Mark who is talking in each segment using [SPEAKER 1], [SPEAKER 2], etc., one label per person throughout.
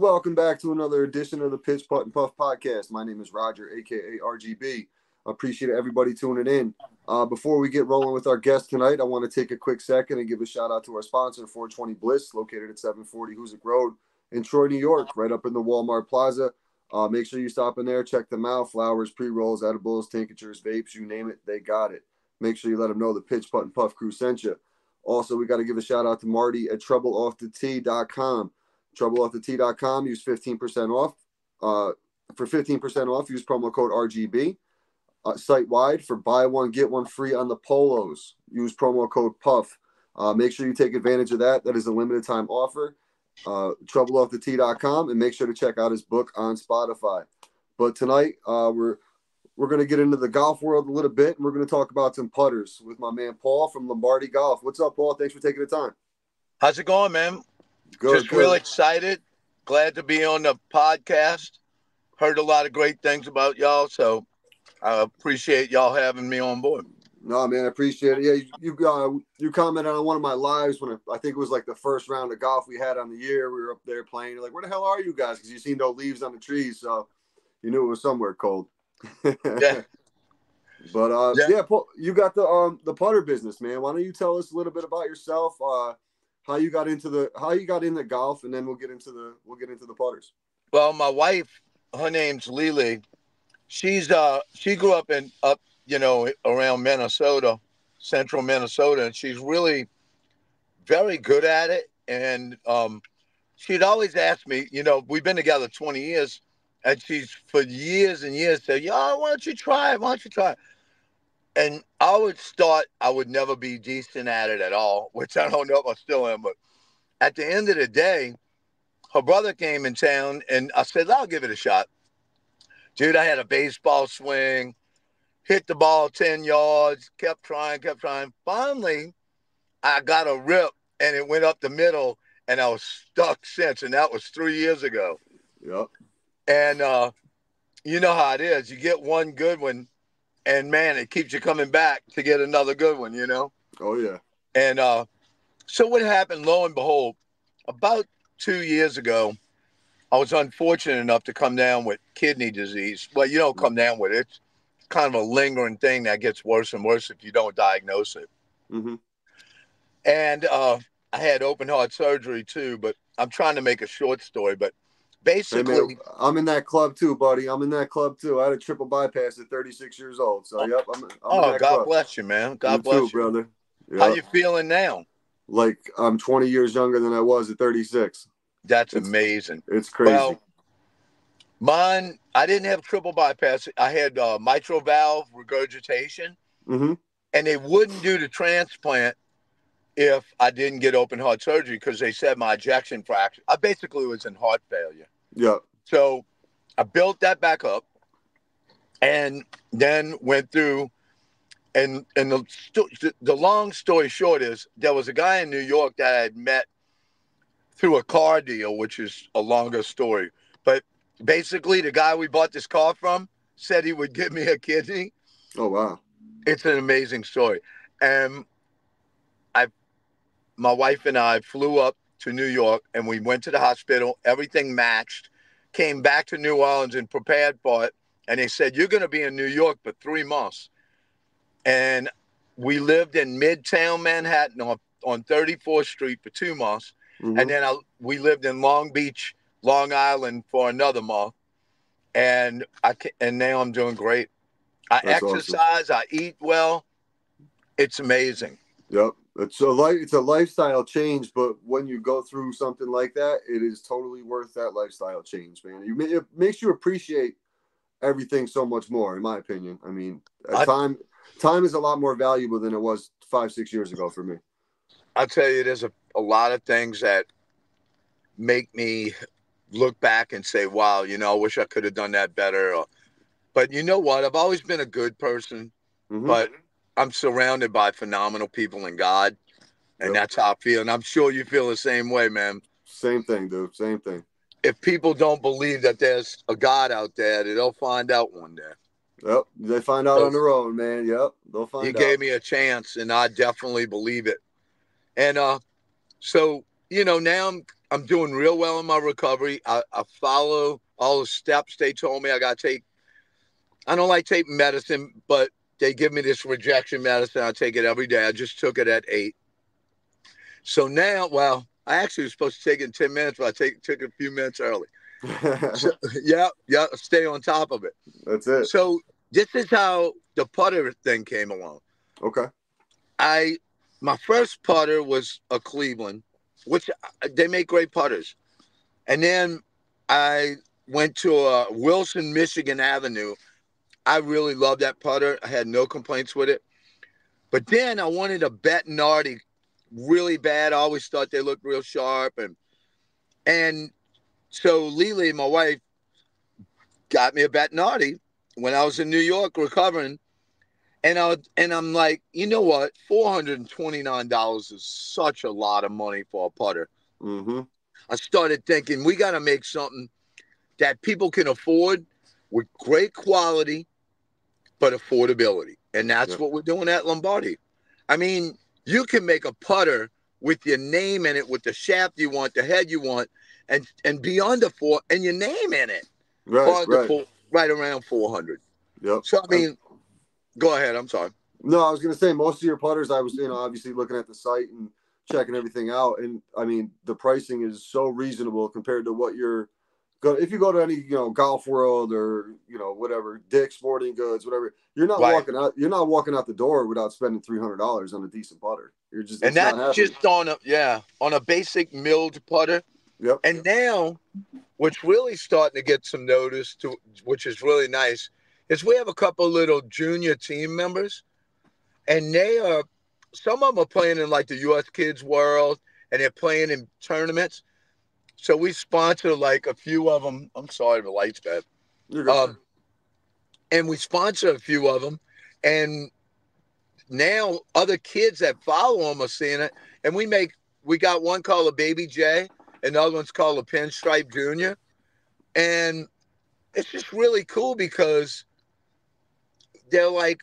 [SPEAKER 1] welcome back to another edition of the Pitch, Putt, and Puff podcast. My name is Roger, a.k.a. RGB. Appreciate everybody tuning in. Before we get rolling with our guest tonight, I want to take a quick second and give a shout out to our sponsor, 420 Bliss, located at 740 Hoosick Road in Troy, New York, right up in the Walmart Plaza. Make sure you stop in there, check them out. Flowers, pre-rolls, edibles, tinctures, vapes, you name it, they got it. Make sure you let them know the Pitch, Putt, and Puff crew sent you. Also, we got to give a shout out to Marty at TroubleOffTheTee.com. TroubleOffTheTee.com. Use 15% off. For 15% off, use promo code RGB. Site-wide for buy one, get one free on the polos. Use promo code PUFF. Make sure you take advantage of that. That is a limited time offer. TroubleOffTheTee.com, and make sure to check out his book on Spotify. But tonight, we're going to get into the golf world a little bit, and we're going to talk about some putters with my man Paul from Lombardi Golf. What's up, Paul? Thanks for taking the time.
[SPEAKER 2] How's it going, man?
[SPEAKER 1] Good.
[SPEAKER 2] Real excited. Glad to be on the podcast. Heard a lot of great things about y'all, so I appreciate y'all having me on board.
[SPEAKER 1] No, man, I appreciate it. Yeah, you commented on one of my lives when I think it was like the first round of golf we had on the year. We were up there playing. You're like, where the hell are you guys? Because you seen no leaves on the trees, so you knew it was somewhere cold.
[SPEAKER 2] Yeah.
[SPEAKER 1] But yeah, Paul, you got the putter business, man. Why don't you tell us a little bit about yourself? How you got into golf, and then we'll get into the putters.
[SPEAKER 2] Well, my wife, her name's Lily. She grew up around Minnesota, central Minnesota, and she's really very good at it. And she'd always ask me, we've been together 20 years, and she's for years and years said, "Why don't you try it? Why don't you try it?" And I always thought I would never be decent at it at all, which I don't know if I still am. But at the end of the day, her brother came in town, and I said, "I'll give it a shot." Dude, I had a baseball swing, hit the ball 10 yards, kept trying. Finally, I got a rip, and it went up the middle, and I was stuck since, and that was 3 years ago.
[SPEAKER 1] Yep.
[SPEAKER 2] And you know how it is. You get one good one, and, man, it keeps you coming back to get another good one,
[SPEAKER 1] Oh, yeah.
[SPEAKER 2] And so what happened, lo and behold, about 2 years ago, I was unfortunate enough to come down with kidney disease. Well, you don't come down with it. It's kind of a lingering thing that gets worse and worse if you don't diagnose it.
[SPEAKER 1] Mm-hmm.
[SPEAKER 2] And I had open heart surgery too, but I'm trying to make a short story. But basically,
[SPEAKER 1] hey man, I'm in that club too, buddy. I'm in that club too. I had a triple bypass at 36 years old. So, yep, I'm in that
[SPEAKER 2] God
[SPEAKER 1] club.
[SPEAKER 2] bless you, man. God
[SPEAKER 1] you
[SPEAKER 2] bless
[SPEAKER 1] too,
[SPEAKER 2] you,
[SPEAKER 1] brother. Yep.
[SPEAKER 2] How you feeling now?
[SPEAKER 1] Like I'm 20 years younger than I was at 36.
[SPEAKER 2] That's amazing.
[SPEAKER 1] It's crazy.
[SPEAKER 2] Well, mine, I didn't have triple bypass. I had mitral valve regurgitation,
[SPEAKER 1] mm-hmm.
[SPEAKER 2] and they wouldn't do the transplant if I didn't get open heart surgery because they said my ejection fraction. I basically was in heart failure.
[SPEAKER 1] Yeah.
[SPEAKER 2] So I built that back up, and then went through. And the long story short is there was a guy in New York that I had met through a car deal, which is a longer story. But basically, the guy we bought this car from said he would give me a kidney.
[SPEAKER 1] Oh, wow.
[SPEAKER 2] It's an amazing story. And my wife and I flew up to New York, and we went to the hospital. Everything matched. Came back to New Orleans and prepared for it. And they said, "You're going to be in New York for 3 months." And we lived in Midtown Manhattan on 34th Street for 2 months.
[SPEAKER 1] Mm-hmm.
[SPEAKER 2] And then we lived in Long Beach, Long Island for another month. And now I'm doing great. I
[SPEAKER 1] That's
[SPEAKER 2] exercise.
[SPEAKER 1] awesome.
[SPEAKER 2] I eat well. It's amazing.
[SPEAKER 1] Yep. It's a lifestyle change, but when you go through something like that, it is totally worth that lifestyle change, man. It makes you appreciate everything so much more, in my opinion. I mean, time is a lot more valuable than it was 5-6 years ago for me.
[SPEAKER 2] I'll tell you, there's a lot of things that make me look back and say, wow, I wish I could have done that better. But you know what? I've always been a good person,
[SPEAKER 1] mm-hmm.
[SPEAKER 2] but I'm surrounded by phenomenal people in God, and That's how I feel. And I'm sure you feel the same way, man.
[SPEAKER 1] Same thing, dude. Same thing.
[SPEAKER 2] If people don't believe that there's a God out there, they'll find out one day.
[SPEAKER 1] Yep, they find out on their own, man. Yep, they'll find out.
[SPEAKER 2] He gave me a chance, and I definitely believe it. And so, now I'm doing real well in my recovery. I follow all the steps they told me I got to take. I don't like taking medicine, but they give me this rejection medicine. I take it every day. I just took it at 8. So now, well, I actually was supposed to take it in 10 minutes, but I took it a few minutes early. So, yeah, stay on top of it.
[SPEAKER 1] That's it.
[SPEAKER 2] So this is how the putter thing came along.
[SPEAKER 1] Okay.
[SPEAKER 2] My first putter was a Cleveland, which they make great putters. And then I went to Wilson, Michigan Avenue. I really love that putter. I had no complaints with it. But then I wanted a Bettinardi really bad. I always thought they looked real sharp. And so Lily, my wife, got me a Bettinardi when I was in New York recovering. And I'm like, you know what? $429 is such a lot of money for a putter.
[SPEAKER 1] Mm-hmm.
[SPEAKER 2] I started thinking we got to make something that people can afford with great quality, but affordability. And that's what we're doing at Lombardi. I mean, you can make a putter with your name in it, with the shaft you want, the head you want, and be under 4 and your name in it. Right around 400.
[SPEAKER 1] Yep.
[SPEAKER 2] So, I mean, go ahead. I'm sorry.
[SPEAKER 1] No, I was going to say most of your putters, I was, obviously looking at the site and checking everything out. And I mean, the pricing is so reasonable compared to what if you go to any, Golf World or, whatever, Dick's Sporting Goods, whatever, you're not walking out the door without spending $300 on a decent putter.
[SPEAKER 2] And that's just on a basic milled putter.
[SPEAKER 1] Yep.
[SPEAKER 2] And now what's really starting to get some notice which is really nice, is we have a couple little junior team members, and some of them are playing in like the U.S. Kids World, and they're playing in tournaments. So we sponsor like a few of them. I'm sorry, the light's bad. And we sponsor a few of them, and now other kids that follow them are seeing it. And we got one called a Baby J, and the other one's called a Pinstripe Junior. And it's just really cool because they're like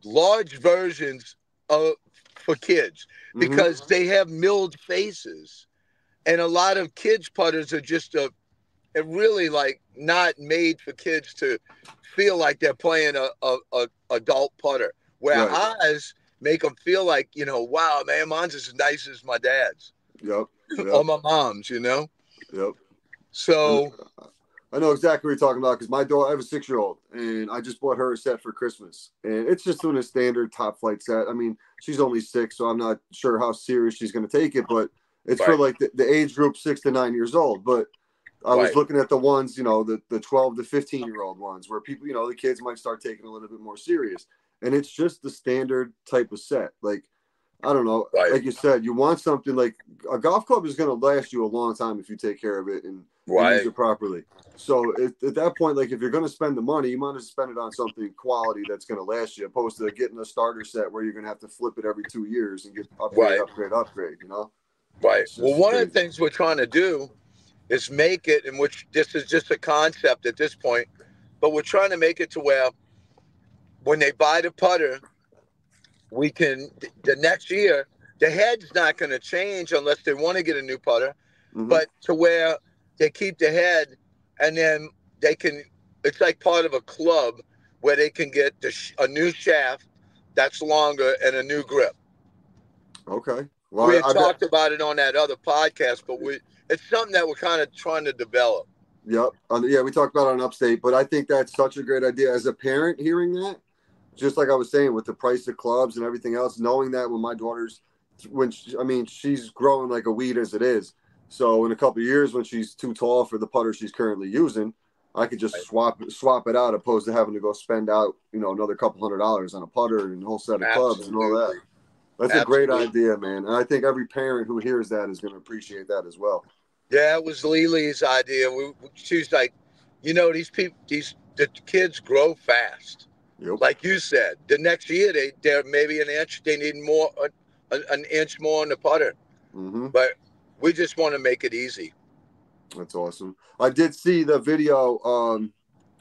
[SPEAKER 2] large versions for kids, because they have milled faces, and a lot of kids putters are just really like not made for kids to feel like they're playing a adult putter, where ours make them feel like, wow, man, mine's as nice as my dad's.
[SPEAKER 1] Yep.
[SPEAKER 2] Or my mom's,
[SPEAKER 1] Yep.
[SPEAKER 2] So
[SPEAKER 1] I know exactly what you're talking about, because my daughter, I have a 6-year-old, and I just bought her a set for Christmas, and it's just doing a standard top flight set. I mean, she's only 6, so I'm not sure how serious she's going to take it, but it's for like the age group 6 to 9 years old. But I was looking at the ones, the 12 to 15-year-old ones, where people, the kids might start taking a little bit more serious, and it's just the standard type of set. Like, I don't know, like you said, you want something like a golf club is going to last you a long time if you take care of it and use it properly. So at that point, like, if you're going to spend the money, you might as well spend it on something quality that's going to last you, opposed to getting a starter set where you're going to have to flip it every 2 years and get upgrade.
[SPEAKER 2] Right. Well, one of the things we're trying to do is make it, in which this is just a concept at this point, but we're trying to make it to where when they buy the putter, we can, the next year, the head's not going to change unless they want to get a new putter, but to where they keep the head, and then they can, it's like part of a club where they can get a new shaft that's longer and a new grip.
[SPEAKER 1] Okay. Well,
[SPEAKER 2] we had talked about it on that other podcast, but it's something that we're kind of trying to develop.
[SPEAKER 1] Yep. We talked about it on Upstate, but I think that's such a great idea. As a parent hearing that, just like I was saying, with the price of clubs and everything else, knowing that when my daughter's, she's growing like a weed as it is. So in a couple of years, when she's too tall for the putter she's currently using, I could just swap it out, opposed to having to go spend out, another couple $100 on a putter and a whole set of clubs and all that. That's a great idea, man. And I think every parent who hears that is going to appreciate that as well.
[SPEAKER 2] Yeah, it was Lily's idea. She was like, the kids grow fast.
[SPEAKER 1] Yep.
[SPEAKER 2] Like you said, the next year they're maybe an inch. They need more, an inch more on the putter. But we just want to make it easy.
[SPEAKER 1] That's awesome. I did see the video.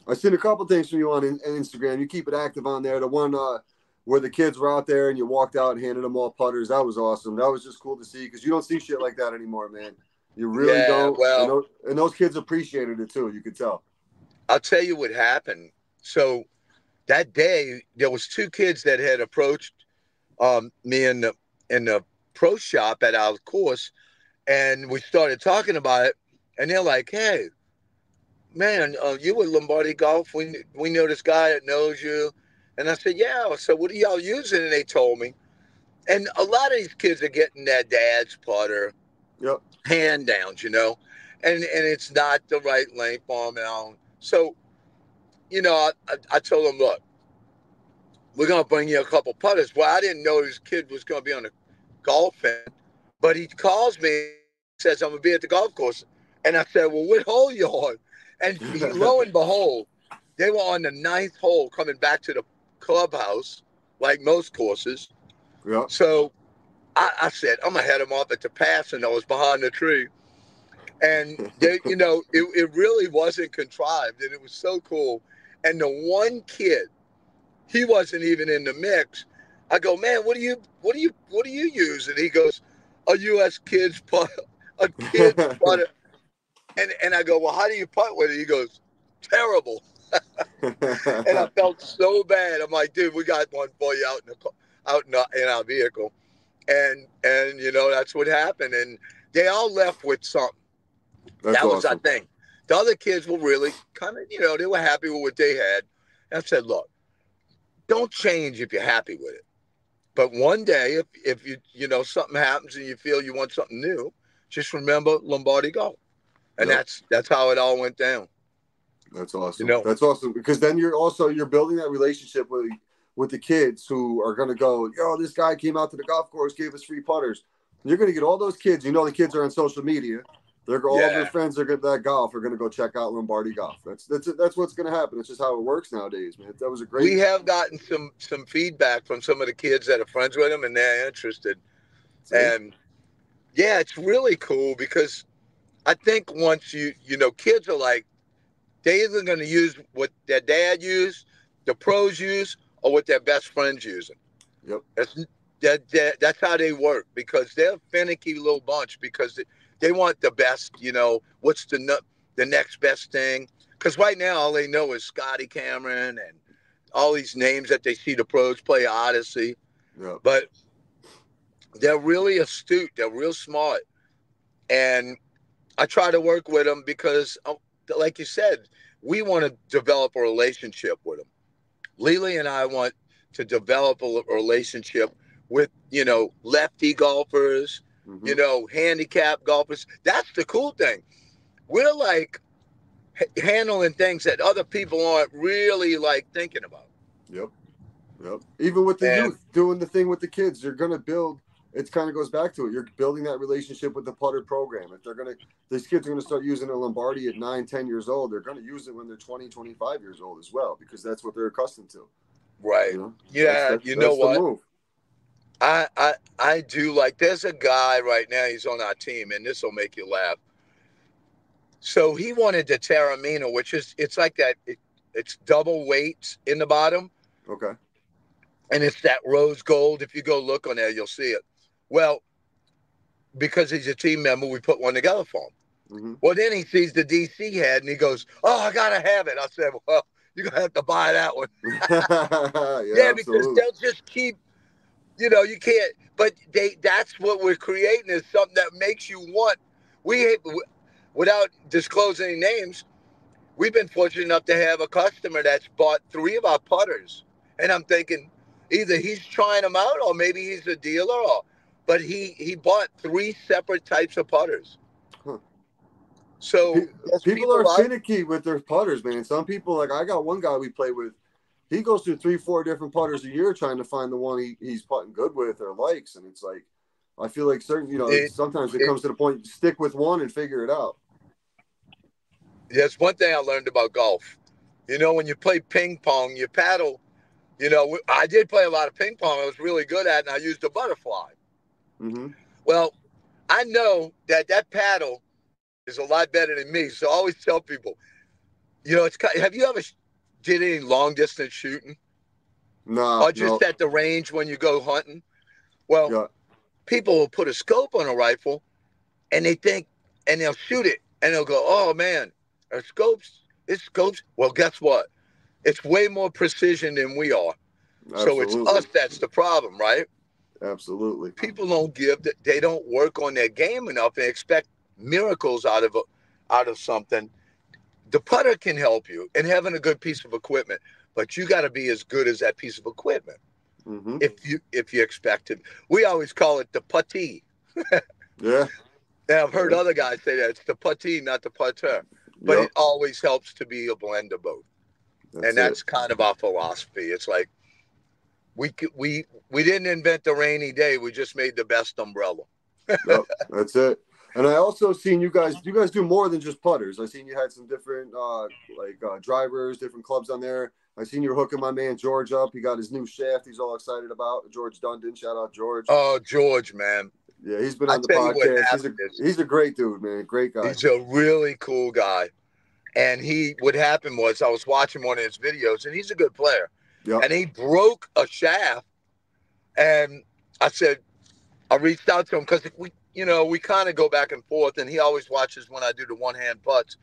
[SPEAKER 1] I seen a couple things from you on Instagram. You keep it active on there. The one where the kids were out there and you walked out and handed them all putters. That was awesome. That was just cool to see because you don't see shit like that anymore, man. You really
[SPEAKER 2] Yeah,
[SPEAKER 1] don't.
[SPEAKER 2] well,
[SPEAKER 1] And those kids appreciated it too. You could tell.
[SPEAKER 2] I'll tell you what happened. So that day, there was two kids that had approached me in the pro shop at our course, and we started talking about it. And they're like, "Hey, man, you with Lombardi Golf? We know this guy that knows you." And I said, "Yeah." So what are y'all using? And they told me. And a lot of these kids are getting their dad's putter
[SPEAKER 1] Yep.
[SPEAKER 2] hand downs, and it's not the right length on them. So I told them, look, we're gonna bring you a couple putters. Well, I didn't know this kid was gonna be on the golf end, but he calls me, says I'm gonna be at the golf course, and I said, well, what hole you on? And lo and behold, they were on the ninth hole coming back to the clubhouse, like most courses.
[SPEAKER 1] Yep.
[SPEAKER 2] So I said, I'm gonna head them off at the pass, and I was behind the tree. And they, it really wasn't contrived, and it was so cool. And the one kid, he wasn't even in the mix. I go, man, what do you use? And he goes, a U.S. kids putt, a kid's putter. And I go, well, how do you putt with it? He goes, terrible. And I felt so bad. I'm like, dude, we got one for you in our vehicle, and that's what happened. And they all left with something.
[SPEAKER 1] That's
[SPEAKER 2] That was
[SPEAKER 1] awesome.
[SPEAKER 2] our thing. The other kids were really kind of, they were happy with what they had. And I said, look, don't change if you're happy with it. But one day, if something happens and you feel you want something new, just remember Lombardi Golf. And
[SPEAKER 1] Yep.
[SPEAKER 2] that's how it all went down.
[SPEAKER 1] That's awesome. That's awesome because then you're building that relationship with the kids who are going to go, yo, this guy came out to the golf course, gave us free putters. And you're going to get all those kids. The kids are on social media. All their friends are good at golf are going to go check out Lombardi Golf. That's what's going to happen. It's just how it works nowadays, man. That was a great.
[SPEAKER 2] We have gotten some feedback from some of the kids that are friends with him, and they're interested.
[SPEAKER 1] See?
[SPEAKER 2] And yeah, it's really cool because I think once kids are like, they're either going to use what their dad used, the pros use, or what their best friends using.
[SPEAKER 1] Yep.
[SPEAKER 2] That's how they work because they're a finicky little bunch because they want the best, what's the next best thing. Because right now, all they know is Scotty Cameron and all these names that they see the pros play Odyssey.
[SPEAKER 1] Yep.
[SPEAKER 2] But they're really astute. They're real smart. And I try to work with them because, like you said, we want to develop a relationship with them. Lily and I want to develop a relationship with, lefty golfers, handicap golfers. That's the cool thing. We're like handling things that other people aren't really like thinking about.
[SPEAKER 1] Yep. Even with the youth, doing the thing with the kids, you're going to build. It kind of goes back to it. You're building that relationship with the putter program. If these kids are going to start using a Lombardi at 9, 10 years old, they're going to use it when they're 20, 25 years old as well, because that's what they're accustomed to.
[SPEAKER 2] Right. Yeah. That's what? Move. I do like, there's a guy right now, he's on our team, and this will make you laugh. So he wanted the Terramina, which is, it's like that. It's double weights in the bottom.
[SPEAKER 1] Okay.
[SPEAKER 2] And it's that rose gold. If you go look on there, you'll see it. Well, because he's a team member, we put one together for him. Mm-hmm. Well, then he sees the DC head and he goes, oh, I got to have it. I said, well, you're going to have to buy that one. Yeah, because they'll just keep, you can't, but that's what we're creating is something that makes you want. Without disclosing any names, we've been fortunate enough to have a customer that's bought 3 of our putters. And I'm thinking either he's trying them out or maybe he's a dealer, but he bought 3 separate types of putters. Huh. So
[SPEAKER 1] people are finicky with their putters, man. Some people, like I got one guy we play with, he goes through 3-4 different putters a year trying to find the one he's putting good with or likes. And it's like, I feel like sometimes it comes to the point, you stick with one and figure it out.
[SPEAKER 2] There's one thing I learned about golf. When you play ping pong, you paddle. I did play a lot of ping pong. I was really good at it, and I used a butterfly. Mm-hmm. Well, I know that paddle is a lot better than me. So I always tell people, have you ever did any long distance shooting?
[SPEAKER 1] Nah,
[SPEAKER 2] or just
[SPEAKER 1] no.
[SPEAKER 2] at the range when you go hunting. Well,
[SPEAKER 1] Yeah,
[SPEAKER 2] people will put a scope on a rifle and they think, and they'll shoot it and they'll go, oh man, our scopes, it's scopes. Well, guess what? It's way more precision than we are. So it's us
[SPEAKER 1] absolutely.
[SPEAKER 2] that's the problem, right?
[SPEAKER 1] Absolutely.
[SPEAKER 2] People don't give that, they don't work on their game enough and expect miracles out of something. The putter can help you in having a good piece of equipment, but you got to be as good as that piece of equipment.
[SPEAKER 1] Mm-hmm.
[SPEAKER 2] If you expect it, we always call it the putty.
[SPEAKER 1] Yeah.
[SPEAKER 2] And I've heard
[SPEAKER 1] Yeah.
[SPEAKER 2] other guys say that it's the putty, not the putter. But
[SPEAKER 1] Yep.
[SPEAKER 2] it always helps to be a blend of both,
[SPEAKER 1] That's
[SPEAKER 2] and
[SPEAKER 1] it.
[SPEAKER 2] that's kind of our philosophy. It's like we didn't invent the rainy day; we just made the best umbrella.
[SPEAKER 1] Yep. That's it. And I also seen you guys. You guys do more than just putters. I seen you had some different drivers, different clubs on there. I seen you were hooking my man George up. He got his new shaft. He's all excited about George Dundon. Shout out George.
[SPEAKER 2] Oh, George, man!
[SPEAKER 1] Yeah, he's been
[SPEAKER 2] I
[SPEAKER 1] on the
[SPEAKER 2] tell you what
[SPEAKER 1] podcast.
[SPEAKER 2] happened is
[SPEAKER 1] He's a great dude, man. Great guy.
[SPEAKER 2] he's a really cool guy. And what happened was I was watching one of his videos, and he's a good player.
[SPEAKER 1] Yep.
[SPEAKER 2] And he broke a shaft, and I reached out to him because we kind of go back and forth, and he always watches when I do the one-hand putts.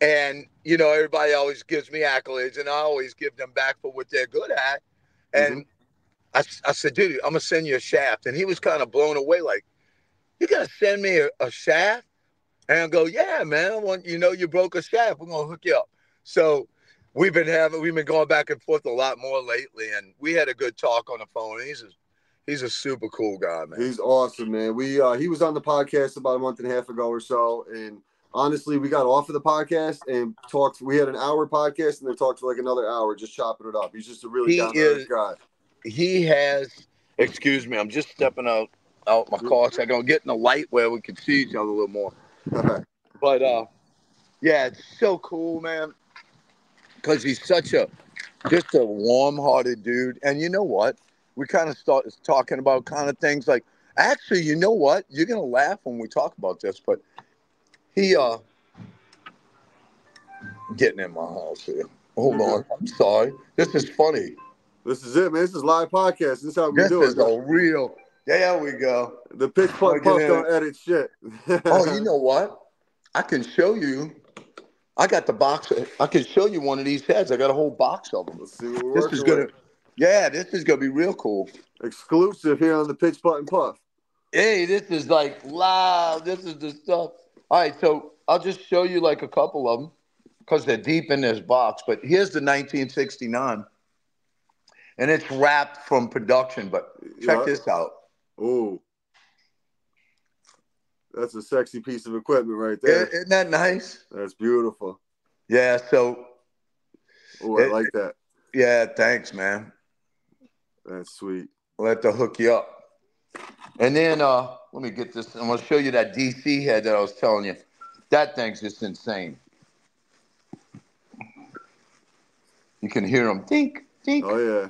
[SPEAKER 2] And, everybody always gives me accolades, and I always give them back for what they're good at.
[SPEAKER 1] Mm-hmm.
[SPEAKER 2] And I said, dude, I'm going to send you a shaft. And he was kind of blown away, like, you got to send me a shaft? And I go, yeah, man, you broke a shaft. We're going to hook you up. So we've been going back and forth a lot more lately. And we had a good talk on the phone. He's a super cool guy, man.
[SPEAKER 1] He's awesome, man. He was on the podcast about a month and a half ago or so, and honestly, we got off of the podcast and talked. We had an hour podcast and then talked for like another hour, just chopping it up. He's just a really down to earth guy.
[SPEAKER 2] He has. Excuse me, I'm just stepping out my car so I can get in the light where we can see each other a little more. But yeah, it's so cool, man, because he's just a warm-hearted dude. And you know what? We kind of start talking about kind of things like, actually, you know what? You're gonna laugh when we talk about this, but he getting in my house here. Hold on, I'm sorry. This is funny.
[SPEAKER 1] This is it, man. This is live podcast. This is how we do it.
[SPEAKER 2] This is a real. There we go.
[SPEAKER 1] The pitch putt puff don't edit shit.
[SPEAKER 2] Oh, you know what? I can show you. I got the box. I can show you one of these heads. I got a whole box of them.
[SPEAKER 1] Let's see what we're working with.
[SPEAKER 2] This is gonna be real cool.
[SPEAKER 1] Exclusive here on the pitch putt and puff.
[SPEAKER 2] Hey, this is like live. This is the stuff. All right, so I'll just show you like a couple of them because they're deep in this box. But here's the 1969, and it's wrapped from production. But check this out.
[SPEAKER 1] Oh, that's a sexy piece of equipment right there.
[SPEAKER 2] Isn't that nice?
[SPEAKER 1] That's beautiful.
[SPEAKER 2] Yeah. So.
[SPEAKER 1] Oh, I like that.
[SPEAKER 2] Yeah. Thanks, man.
[SPEAKER 1] That's sweet.
[SPEAKER 2] We'll have to hook you up. And then let me get this. I'm going to show you that DC head that I was telling you. That thing's just insane. You can hear them. Dink, dink.
[SPEAKER 1] Oh, yeah.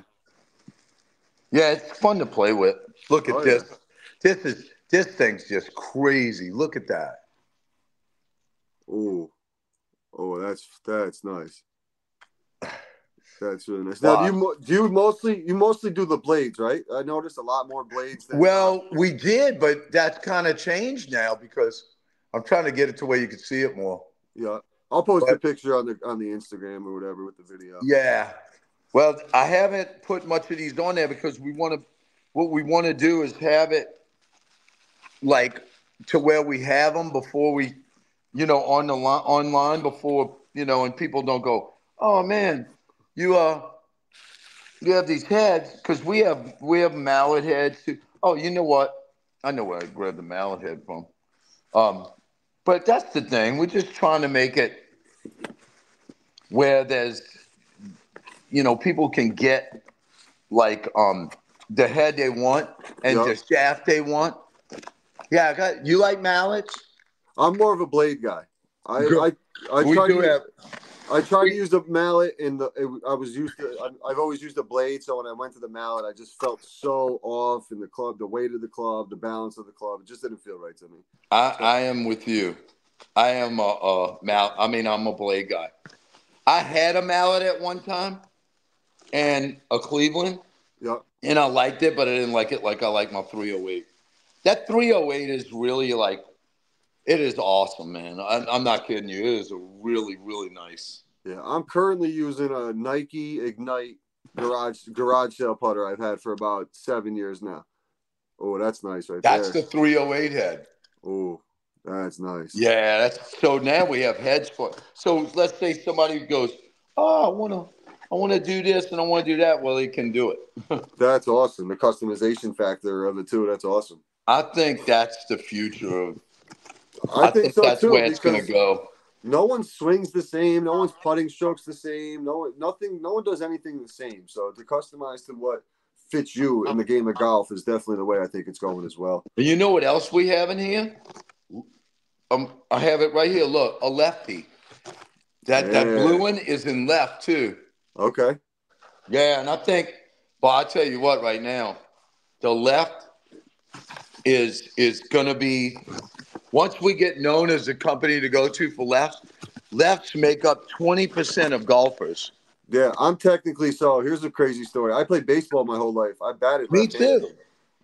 [SPEAKER 2] Yeah, it's fun to play with. Look at this. Yeah. This thing's just crazy. Look at that.
[SPEAKER 1] Oh, that's nice. That's really nice. Now, you mostly do the blades, right? I noticed a lot more blades.
[SPEAKER 2] We did, but that's kind of changed now because I'm trying to get it to where you can see it more.
[SPEAKER 1] Yeah, I'll post a picture on the Instagram or whatever with the video.
[SPEAKER 2] Yeah. Well, I haven't put much of these on there because what we want to do is have it like to where we have them before we, on the online before, and people don't go, oh man, you have these heads because we have mallet heads too. Oh, you know what? I know where I grabbed the mallet head from. But that's the thing. We're just trying to make it where there's, people can get like the head they want and the shaft they want. Yeah, you like mallets?
[SPEAKER 1] I'm more of a blade guy. I tried to use the mallet I've always used a blade. So when I went to the mallet, I just felt so off in the club, the weight of the club, the balance of the club. It just didn't feel right to me.
[SPEAKER 2] I am with you. I am I'm a blade guy. I had a mallet at one time,
[SPEAKER 3] and a Cleveland,
[SPEAKER 1] Yep.
[SPEAKER 3] and I liked it, but I didn't like it like I like my 308. That 308 is really like, it is awesome, man. I'm not kidding you. It is a really, really nice.
[SPEAKER 1] Yeah, I'm currently using a Nike Ignite garage sale putter I've had for about 7 years now. Oh, that's nice right
[SPEAKER 3] That's
[SPEAKER 1] there.
[SPEAKER 3] the 308 head.
[SPEAKER 1] Oh, that's nice.
[SPEAKER 3] Yeah, that's so now we have heads for. So let's say somebody goes, "Oh, I wanna do this and I want to do that." Well, they can do it.
[SPEAKER 1] That's awesome. The customization factor of it too. That's awesome.
[SPEAKER 3] I think that's the future of.
[SPEAKER 1] I
[SPEAKER 3] I
[SPEAKER 1] think
[SPEAKER 3] think
[SPEAKER 1] so
[SPEAKER 3] that's
[SPEAKER 1] too
[SPEAKER 3] where it's gonna
[SPEAKER 1] because
[SPEAKER 3] go.
[SPEAKER 1] no one swings the same. No one's putting strokes the same. No one does anything the same. So to customize to what fits you in the game of golf is definitely the way I think it's going as well.
[SPEAKER 3] And you know what else we have in here? I have it right here. Look, a lefty. That blue
[SPEAKER 1] Yeah.
[SPEAKER 3] one is in left too.
[SPEAKER 1] Okay.
[SPEAKER 3] Yeah, and I think, well, I tell you what, right now, the left is going to be once we get known as a company to go to for lefts. Lefts make up 20% of golfers.
[SPEAKER 1] Yeah, I'm technically so. Here's a crazy story. I played baseball my whole life. I batted
[SPEAKER 3] Me
[SPEAKER 1] left-handed.
[SPEAKER 3] too.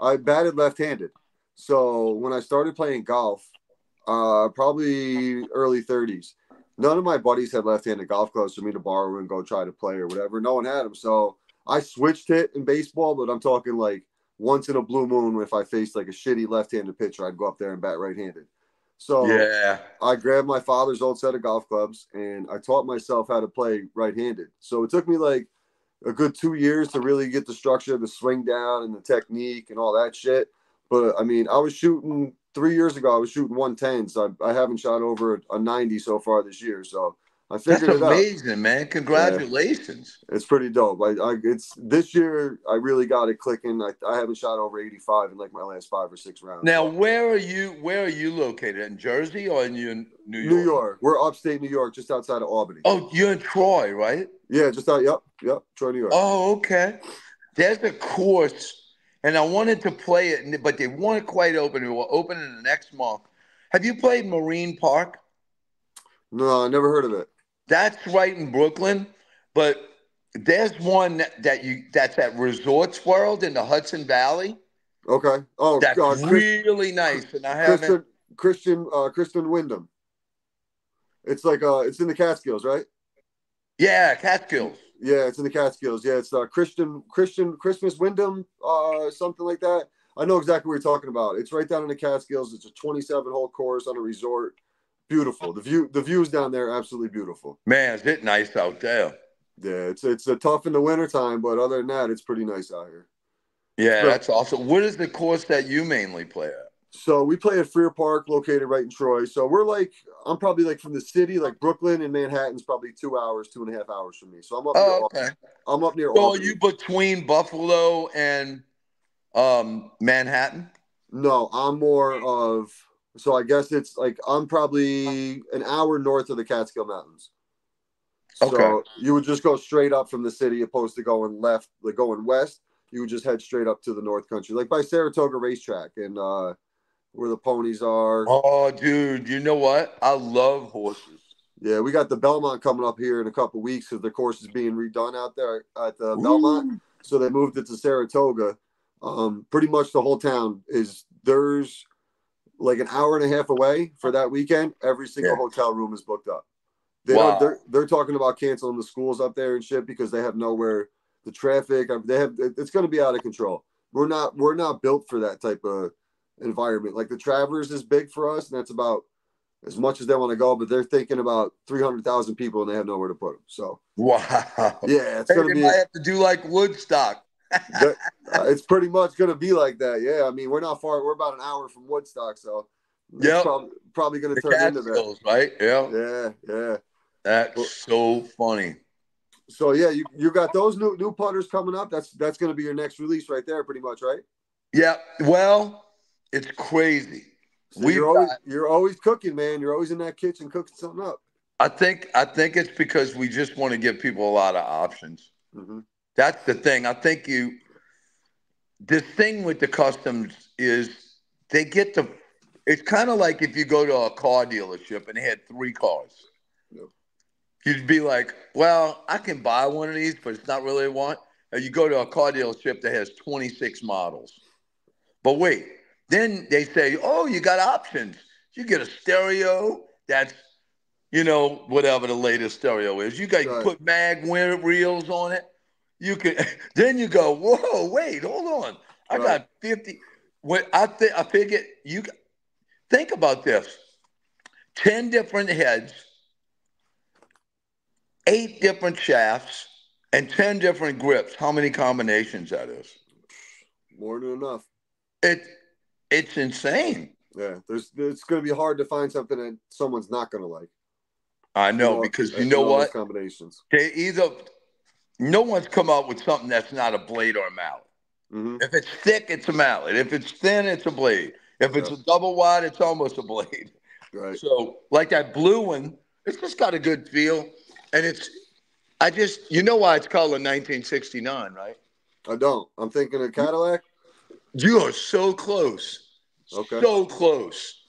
[SPEAKER 1] I batted left-handed. So when I started playing golf, probably early 30s, none of my buddies had left-handed golf clubs for me to borrow and go try to play or whatever. No one had them. So I switched it in baseball, but I'm talking like once in a blue moon, if I faced like a shitty left-handed pitcher, I'd go up there and bat right-handed. So
[SPEAKER 3] Yeah.
[SPEAKER 1] I grabbed my father's old set of golf clubs and I taught myself how to play right-handed. So it took me like a good 2 years to really get the structure, the swing down, and the technique and all that shit. But I mean, I was shooting 3 years ago. I was shooting 110, so I haven't shot over a 90 so far this year. So I
[SPEAKER 3] That's
[SPEAKER 1] figured it out.
[SPEAKER 3] amazing, man.
[SPEAKER 1] Yeah,
[SPEAKER 3] Congratulations.
[SPEAKER 1] it's pretty dope. It's this year. I really got it clicking. I haven't shot over 85 in like my last 5 or 6 rounds.
[SPEAKER 3] Now,
[SPEAKER 1] So.
[SPEAKER 3] where are you located? In Jersey or in New
[SPEAKER 1] New
[SPEAKER 3] York?
[SPEAKER 1] York. We're upstate New York, just outside of Albany.
[SPEAKER 3] Oh, you're in Troy, right?
[SPEAKER 1] Yeah, just out. Yep. Troy, New York.
[SPEAKER 3] Oh, okay. There's a course, and I wanted to play it, but they weren't quite open. It will open in the next month. Have you played Marine Park?
[SPEAKER 1] No, I never heard of it.
[SPEAKER 3] That's right in Brooklyn, but there's one that's at Resorts World in the Hudson Valley.
[SPEAKER 1] Okay. Oh,
[SPEAKER 3] That's really nice, and I haven't.
[SPEAKER 1] Kristen Wyndham. It's like it's in the Catskills, right?
[SPEAKER 3] Yeah, Catskills.
[SPEAKER 1] Yeah, it's in the Catskills. Yeah, it's Christmas Wyndham, something like that. I know exactly what you're talking about. It's right down in the Catskills. It's a 27-hole course on a resort. Beautiful. The views down there, absolutely beautiful.
[SPEAKER 3] Man, is it nice out there?
[SPEAKER 1] Yeah, it's a tough in the wintertime, but other than that, it's pretty nice out here.
[SPEAKER 3] Yeah,
[SPEAKER 1] So,
[SPEAKER 3] that's awesome. What is the course that you mainly play at?
[SPEAKER 1] So we play at Freer Park, located right in Troy. So I'm probably like from the city, like Brooklyn and Manhattan's probably 2 hours, 2.5 hours from me. So I'm up near
[SPEAKER 3] Okay.
[SPEAKER 1] I'm up near
[SPEAKER 3] So
[SPEAKER 1] Albany.
[SPEAKER 3] are you between Buffalo and Manhattan?
[SPEAKER 1] No, I'm more of so I guess it's like I'm probably an hour north of the Catskill Mountains. So
[SPEAKER 3] Okay.
[SPEAKER 1] you would just go straight up from the city opposed to going left, like going west. You would just head straight up to the North Country, like by Saratoga Racetrack and where the ponies are.
[SPEAKER 3] Oh, dude, you know what? I love horses.
[SPEAKER 1] Yeah, we got the Belmont coming up here in a couple of weeks because the course is being redone out there at the
[SPEAKER 3] Ooh.
[SPEAKER 1] Belmont. So they moved it to Saratoga. Pretty much the whole town there's like an hour and a half away for that weekend. Every single hotel room is booked up. They're talking about canceling the schools up there and shit because they have nowhere. The traffic, it's going to be out of control. We're not built for that type of environment. Like the Travers is big for us, and that's about as much as they want to go. But they're thinking about 300,000 people, and they have nowhere to put them. So
[SPEAKER 3] wow,
[SPEAKER 1] yeah, it's going to be.
[SPEAKER 3] Might have to do like Woodstock.
[SPEAKER 1] It's pretty much going to be like that. Yeah, I mean we're not far. We're about an hour from Woodstock, so it's probably going to turn into that.
[SPEAKER 3] Right?
[SPEAKER 1] Yeah.
[SPEAKER 3] That's so funny.
[SPEAKER 1] So yeah, you got those new putters coming up. That's going to be your next release right there, pretty much, right?
[SPEAKER 3] Yeah. Well, it's crazy.
[SPEAKER 1] So you're always cooking, man. You're always in that kitchen cooking something up.
[SPEAKER 3] I think it's because we just want to give people a lot of options.
[SPEAKER 1] Mm-hmm.
[SPEAKER 3] That's the thing. I think the thing with the customs is they get to. It's kind of like if you go to a car dealership and they had 3 cars.
[SPEAKER 1] Yep.
[SPEAKER 3] You'd be like, well, I can buy one of these, but it's not really what I want. And you go to a car dealership that has 26 models. But wait, then they say, oh, you got options. You get a stereo that's, whatever the latest stereo is. You got to
[SPEAKER 1] Right.
[SPEAKER 3] put mag reels on it. You can. Then you go, whoa, wait, hold on. I
[SPEAKER 1] Right.
[SPEAKER 3] got 50. I figured think about this: 10 different heads, 8 different shafts, and 10 different grips. How many combinations that is?
[SPEAKER 1] More than enough.
[SPEAKER 3] It's insane.
[SPEAKER 1] Yeah, it's going to be hard to find something that someone's not going to like.
[SPEAKER 3] I know, because you
[SPEAKER 1] in
[SPEAKER 3] know
[SPEAKER 1] all those
[SPEAKER 3] what?
[SPEAKER 1] combinations.
[SPEAKER 3] No one's come out with something that's not a blade or a mallet.
[SPEAKER 1] Mm-hmm.
[SPEAKER 3] If it's thick, it's a mallet. If it's thin, it's a blade. If it's a double wide, it's almost a blade.
[SPEAKER 1] Right.
[SPEAKER 3] So, like that blue one, it's just got a good feel. And you know why it's called a 1969, right?
[SPEAKER 1] I don't. I'm thinking of Cadillac.
[SPEAKER 3] You are so close.
[SPEAKER 1] Okay.
[SPEAKER 3] So close.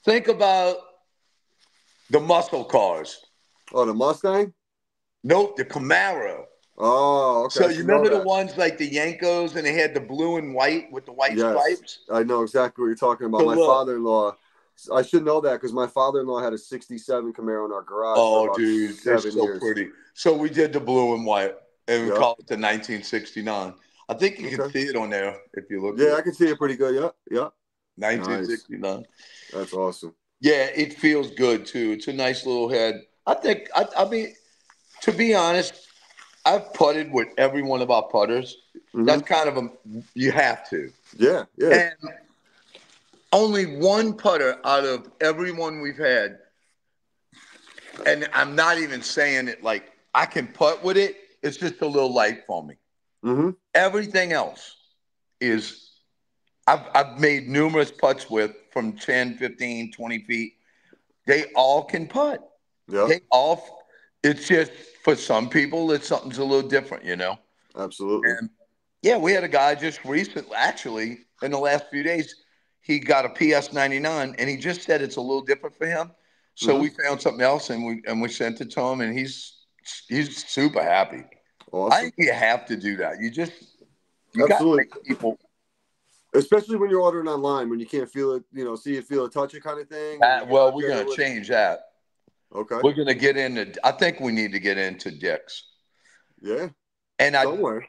[SPEAKER 3] Think about the muscle cars.
[SPEAKER 1] Oh, the Mustang?
[SPEAKER 3] Nope, the Camaro.
[SPEAKER 1] Oh, okay.
[SPEAKER 3] So you remember the ones like the Yankos, and they had the blue and white with the white stripes?
[SPEAKER 1] I know exactly what you're talking about.
[SPEAKER 3] So
[SPEAKER 1] My father-in-law, I should know that because my father-in-law had a 67 Camaro in our garage for about
[SPEAKER 3] dude,
[SPEAKER 1] 7
[SPEAKER 3] so
[SPEAKER 1] years.
[SPEAKER 3] Pretty. So we did the blue and white, and we called it the 1969. I think you can see it on there if you look.
[SPEAKER 1] Yeah, I can see it pretty good. Yeah.
[SPEAKER 3] 1969.
[SPEAKER 1] Nice. That's awesome.
[SPEAKER 3] Yeah, it feels good too. It's a nice little head. I think. I mean, to be honest, I've putted with every one of our putters. Mm-hmm. That's kind of you have to.
[SPEAKER 1] Yeah.
[SPEAKER 3] And only one putter out of everyone we've had, and I'm not even saying it like I can putt with it. It's just a little light for me.
[SPEAKER 1] Mm-hmm.
[SPEAKER 3] Everything else is I've made numerous putts with from 10, 15, 20 feet. They all can putt.
[SPEAKER 1] Yeah.
[SPEAKER 3] It's just for some people, something's a little different,
[SPEAKER 1] Absolutely.
[SPEAKER 3] And yeah, we had a guy just recently, actually, in the last few days, he got a PS99, and he just said it's a little different for him. So we found something else, and we sent it to him, and he's super happy.
[SPEAKER 1] Awesome.
[SPEAKER 3] I think you have to do that. You got to make people.
[SPEAKER 1] Especially when you're ordering online, when you can't feel it, see it, feel it, touch it kind of thing.
[SPEAKER 3] Well, we're going to change that.
[SPEAKER 1] Okay.
[SPEAKER 3] We're going to get into, I think we need to get into Dick's.
[SPEAKER 1] Yeah.
[SPEAKER 3] And
[SPEAKER 1] somewhere.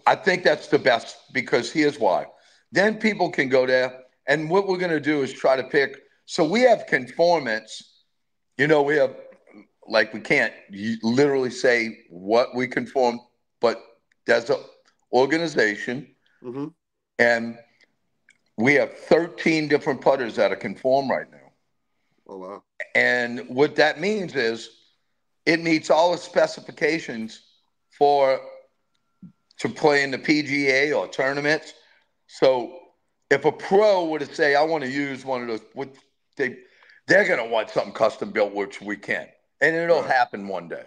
[SPEAKER 3] I think that's the best, because here's why. Then people can go there, and what we're going to do is try to pick. So we have conformance. We have, like, we can't literally say what we conform, but there's an organization. Mm-hmm. And we have 13 different putters that are conform right now.
[SPEAKER 1] Oh, wow.
[SPEAKER 3] And what that means is it meets all the specifications to play in the PGA or tournaments. So if a pro were to say, I want to use one of those, they're going to want something custom built, which we can. And it'll happen one day.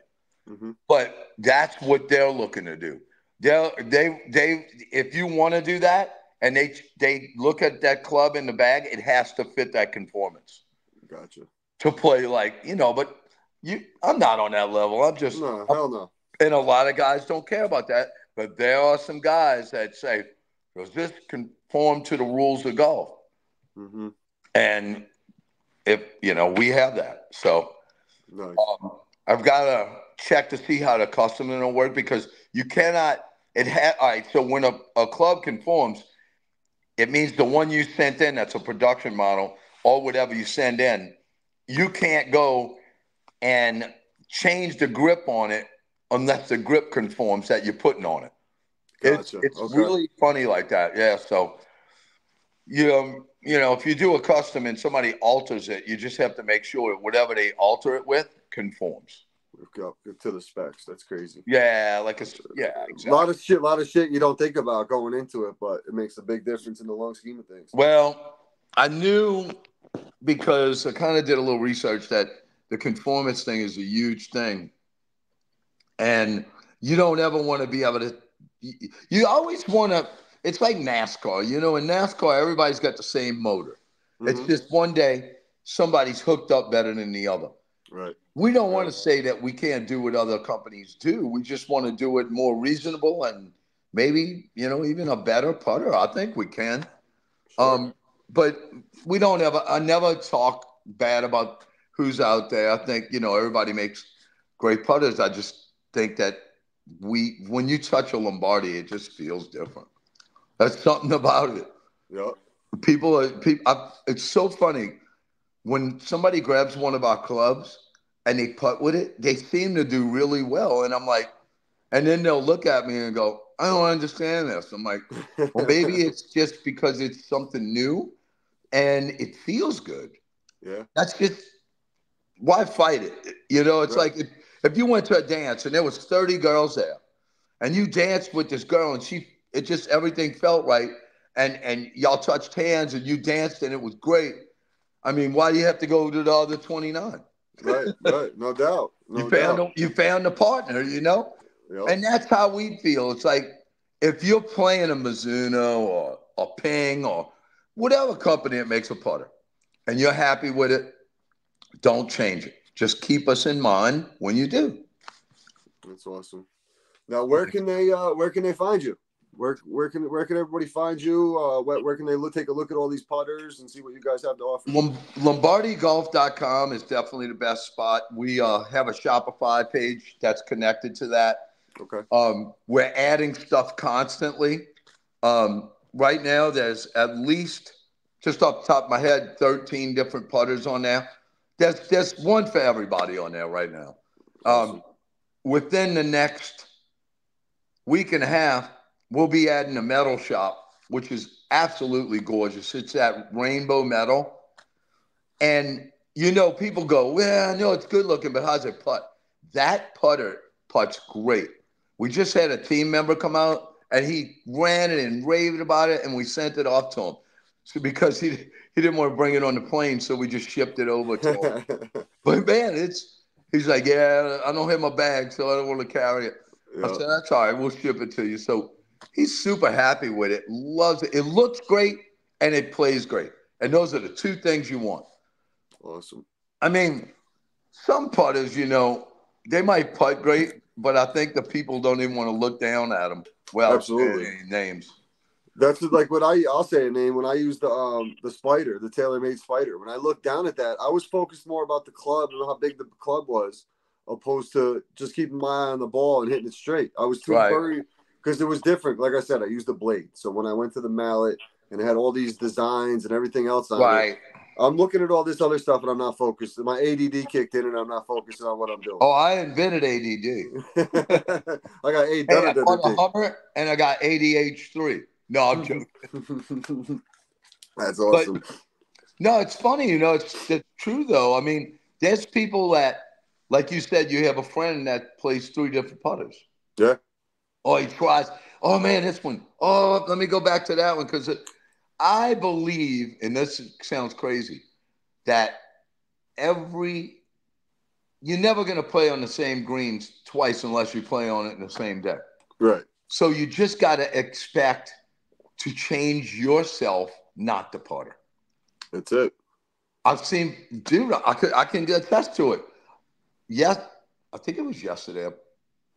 [SPEAKER 3] Mm-hmm. But that's what they're looking to do. If you want to do that, and they look at that club in the bag, it has to fit that conformance.
[SPEAKER 1] Gotcha.
[SPEAKER 3] To play but I'm not on that level. I'm just
[SPEAKER 1] hell no.
[SPEAKER 3] And a lot of guys don't care about that. But there are some guys that say, does this conform to the rules of golf? Mm-hmm. And if we have that, so
[SPEAKER 1] nice.
[SPEAKER 3] I've got to check to see how the custom will work, because you cannot. All right. So when a club conforms, it means the one you sent in, that's a production model, or whatever you send in, you can't go and change the grip on it unless the grip conforms that you're putting on it.
[SPEAKER 1] Gotcha.
[SPEAKER 3] It's really funny like that. Yeah. So, if you do a custom and somebody alters it, you just have to make sure whatever they alter it with conforms.
[SPEAKER 1] Go to the specs. That's crazy.
[SPEAKER 3] Yeah, exactly.
[SPEAKER 1] A lot of shit you don't think about going into it, but it makes a big difference in the long scheme of things.
[SPEAKER 3] Well, I knew, because I kind of did a little research, that the conformance thing is a huge thing. And you don't ever want to be able to, you always want to, it's like NASCAR. In NASCAR, everybody's got the same motor. Mm-hmm. It's just one day somebody's hooked up better than the other.
[SPEAKER 1] Right.
[SPEAKER 3] We don't want to say that we can't do what other companies do. We just want to do it more reasonable and maybe, even a better putter. I think we can.
[SPEAKER 1] Sure.
[SPEAKER 3] But we don't ever, I never talk bad about who's out there. I think, everybody makes great putters. I just think that when you touch a Lombardi, it just feels different. There's something about it.
[SPEAKER 1] Yep.
[SPEAKER 3] It's so funny when somebody grabs one of our clubs and they putt with it, they seem to do really well. And I'm like, and then they'll look at me and go, I don't understand this. I'm like, well, maybe it's just because it's something new and it feels good.
[SPEAKER 1] Yeah.
[SPEAKER 3] That's just, why fight it? It's
[SPEAKER 1] Right.
[SPEAKER 3] like if you went to a dance and there was 30 girls there and you danced with this girl and it just, everything felt right. And y'all touched hands and you danced and it was great. I mean, why do you have to go to the other 29?
[SPEAKER 1] Right. No doubt.
[SPEAKER 3] You found a partner,
[SPEAKER 1] Yep.
[SPEAKER 3] And that's how we feel. It's like if you're playing a Mizuno or a Ping or whatever company that makes a putter and you're happy with it, don't change it. Just keep us in mind when you do.
[SPEAKER 1] That's awesome. Now, where can they find you? Where can everybody find you? Where can they take a look at all these putters and see what you guys have to offer?
[SPEAKER 3] LombardiGolf.com is definitely the best spot. We have a Shopify page that's connected to that.
[SPEAKER 1] Okay.
[SPEAKER 3] We're adding stuff constantly. Right now, there's at least, just off the top of my head, 13 different putters on there. There's one for everybody on there right now.
[SPEAKER 1] Awesome.
[SPEAKER 3] Within the next week and a half, we'll be adding a metal shop, which is absolutely gorgeous. It's that rainbow metal. And, people go, well, I know it's good looking, but how's it putt? That putter putts great. We just had a team member come out, and he ran it and raved about it, and we sent it off to him. So because he didn't want to bring it on the plane, so we just shipped it over to him. But, man, he's like, yeah, I don't have my bag, so I don't want to carry it. Yep. I said, that's all right. We'll ship it to you. So he's super happy with it, loves it. It looks great, and it plays great. And those are the two things you want.
[SPEAKER 1] Awesome.
[SPEAKER 3] I mean, some putters, they might putt great, but I think the people don't even want to look down at them. Well,
[SPEAKER 1] absolutely.
[SPEAKER 3] Names.
[SPEAKER 1] That's like what I'll say a name when I use the Spider, the TaylorMade Spider. When I look down at that, I was focused more about the club and how big the club was, opposed to just keeping my eye on the ball and hitting it straight. I was too worried because it was different. Like I said, I used the blade. So when I went to the mallet and it had all these designs and everything else on it, I'm looking at all this other stuff and I'm not focused. My ADD kicked in and I'm not focusing on what I'm doing.
[SPEAKER 3] Oh, I invented ADD.
[SPEAKER 1] I got A better than
[SPEAKER 3] a Hummer and I got ADH3. No, I'm joking.
[SPEAKER 1] That's awesome.
[SPEAKER 3] But, no, it's funny. It's true, though. I mean, there's people that, like you said, you have a friend that plays 3 different putters.
[SPEAKER 1] Yeah.
[SPEAKER 3] Oh, he tries. Oh, man, this one. Oh, let me go back to that one because I believe, and this sounds crazy, that you're never going to play on the same greens twice unless you play on it in the same day.
[SPEAKER 1] Right.
[SPEAKER 3] So you just got to expect to change yourself, not the putter.
[SPEAKER 1] That's it.
[SPEAKER 3] I've seen, dude, I can attest to it. Yes, I think it was yesterday.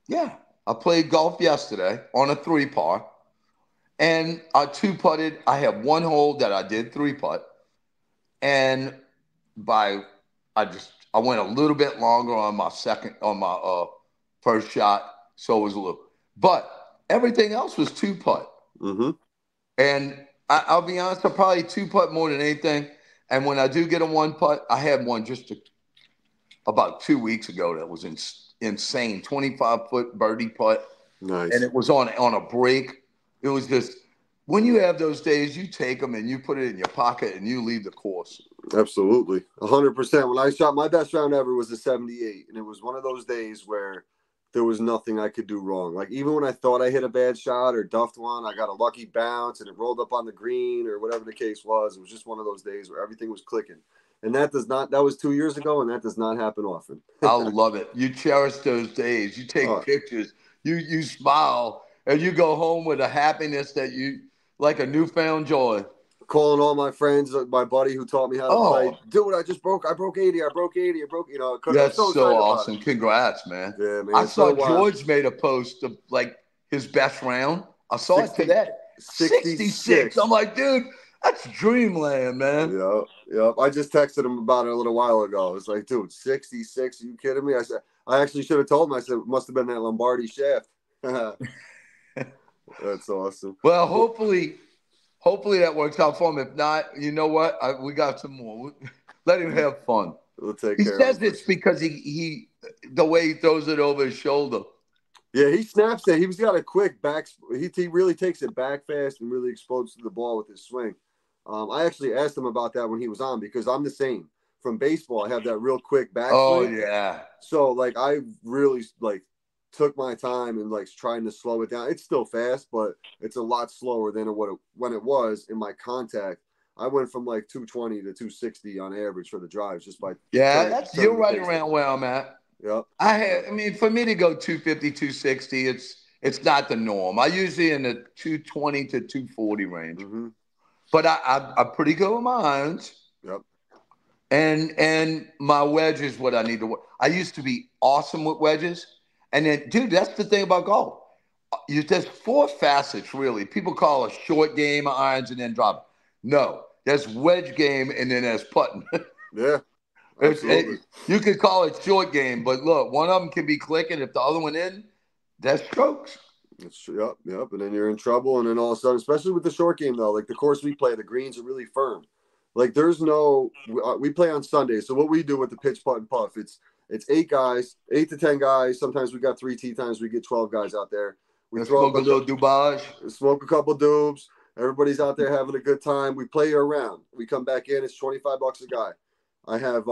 [SPEAKER 3] Yeah, I played golf yesterday on a 3-par. And I 2-putted. I have one hole that I did 3-putt. And I went a little bit longer on my first shot. So it was a little, but everything else was 2-putt.
[SPEAKER 1] Mm-hmm.
[SPEAKER 3] And I'll be honest, I probably 2-putt more than anything. And when I do get a 1-putt, I had one just about 2 weeks ago that was insane. 25-foot birdie putt.
[SPEAKER 1] Nice.
[SPEAKER 3] And it was on a break. It was just, when you have those days, you take them and you put it in your pocket and you leave the course.
[SPEAKER 1] Absolutely. 100%. When I shot, my best round ever was a 78. And it was one of those days where there was nothing I could do wrong. Like, even when I thought I hit a bad shot or duffed one, I got a lucky bounce and it rolled up on the green or whatever the case was. It was just one of those days where everything was clicking. And that was 2 years ago, and that does not happen often.
[SPEAKER 3] I love it. You cherish those days. You take pictures. You smile, and you go home with a happiness that like a newfound joy.
[SPEAKER 1] calling all my friends, my buddy who taught me how to play. Dude, I broke 80. I broke 80. I broke,
[SPEAKER 3] That's
[SPEAKER 1] I'm
[SPEAKER 3] so awesome. Congrats, man.
[SPEAKER 1] Yeah, man.
[SPEAKER 3] I saw George made a post of like his best round. I saw it today. 66. I'm like, dude, that's dreamland, man.
[SPEAKER 1] Yep. I just texted him about it a little while ago. I was like, dude, 66? Are you kidding me? I said, I actually should have told him. I said, it must have been that Lombardi shaft. That's awesome.
[SPEAKER 3] Well, hopefully that works out for him. If not, you know what? We got some more. Let him have fun.
[SPEAKER 1] We'll take care of him.
[SPEAKER 3] He says it's because he the way he throws it over his shoulder.
[SPEAKER 1] Yeah, he snaps it. He's got a quick back. He really takes it back fast and really explodes to the ball with his swing. I actually asked him about that when he was on because I'm the same. From baseball, I have that real quick back swing.
[SPEAKER 3] Oh, yeah.
[SPEAKER 1] So, like, I really, like, took my time and, like, trying to slow it down. It's still fast, but it's a lot slower than when it was in my contact. I went from, like, 220 to 260 on average for the drives just by
[SPEAKER 3] you're right around where I'm at.
[SPEAKER 1] Yep.
[SPEAKER 3] I mean, for me to go 250, 260, it's not the norm. I usually in the 220 to 240 range.
[SPEAKER 1] Mm-hmm.
[SPEAKER 3] But I'm pretty good with my irons.
[SPEAKER 1] Yep.
[SPEAKER 3] And my wedge is what I need to work. I used to be awesome with wedges. And then, dude, that's the thing about golf. There's 4 facets, really. People call a short game, irons, and then drop. No, there's wedge game, and then there's putting.
[SPEAKER 1] Yeah.
[SPEAKER 3] You could call it short game, but look, one of them can be clicking. If the other one in, that's strokes.
[SPEAKER 1] Yep. And then you're in trouble. And then all of a sudden, especially with the short game, though, like the course we play, the greens are really firm. Like there's no, we play on Sunday. So what we do with the pitch, putt, and puff, it's 8 guys, 8 to 10 guys. Sometimes we got 3 tee times. We get 12 guys out there. We
[SPEAKER 3] smoke a little dubage.
[SPEAKER 1] Smoke a couple dubs. Everybody's out there having a good time. We play around. We come back in. It's $25 a guy. I have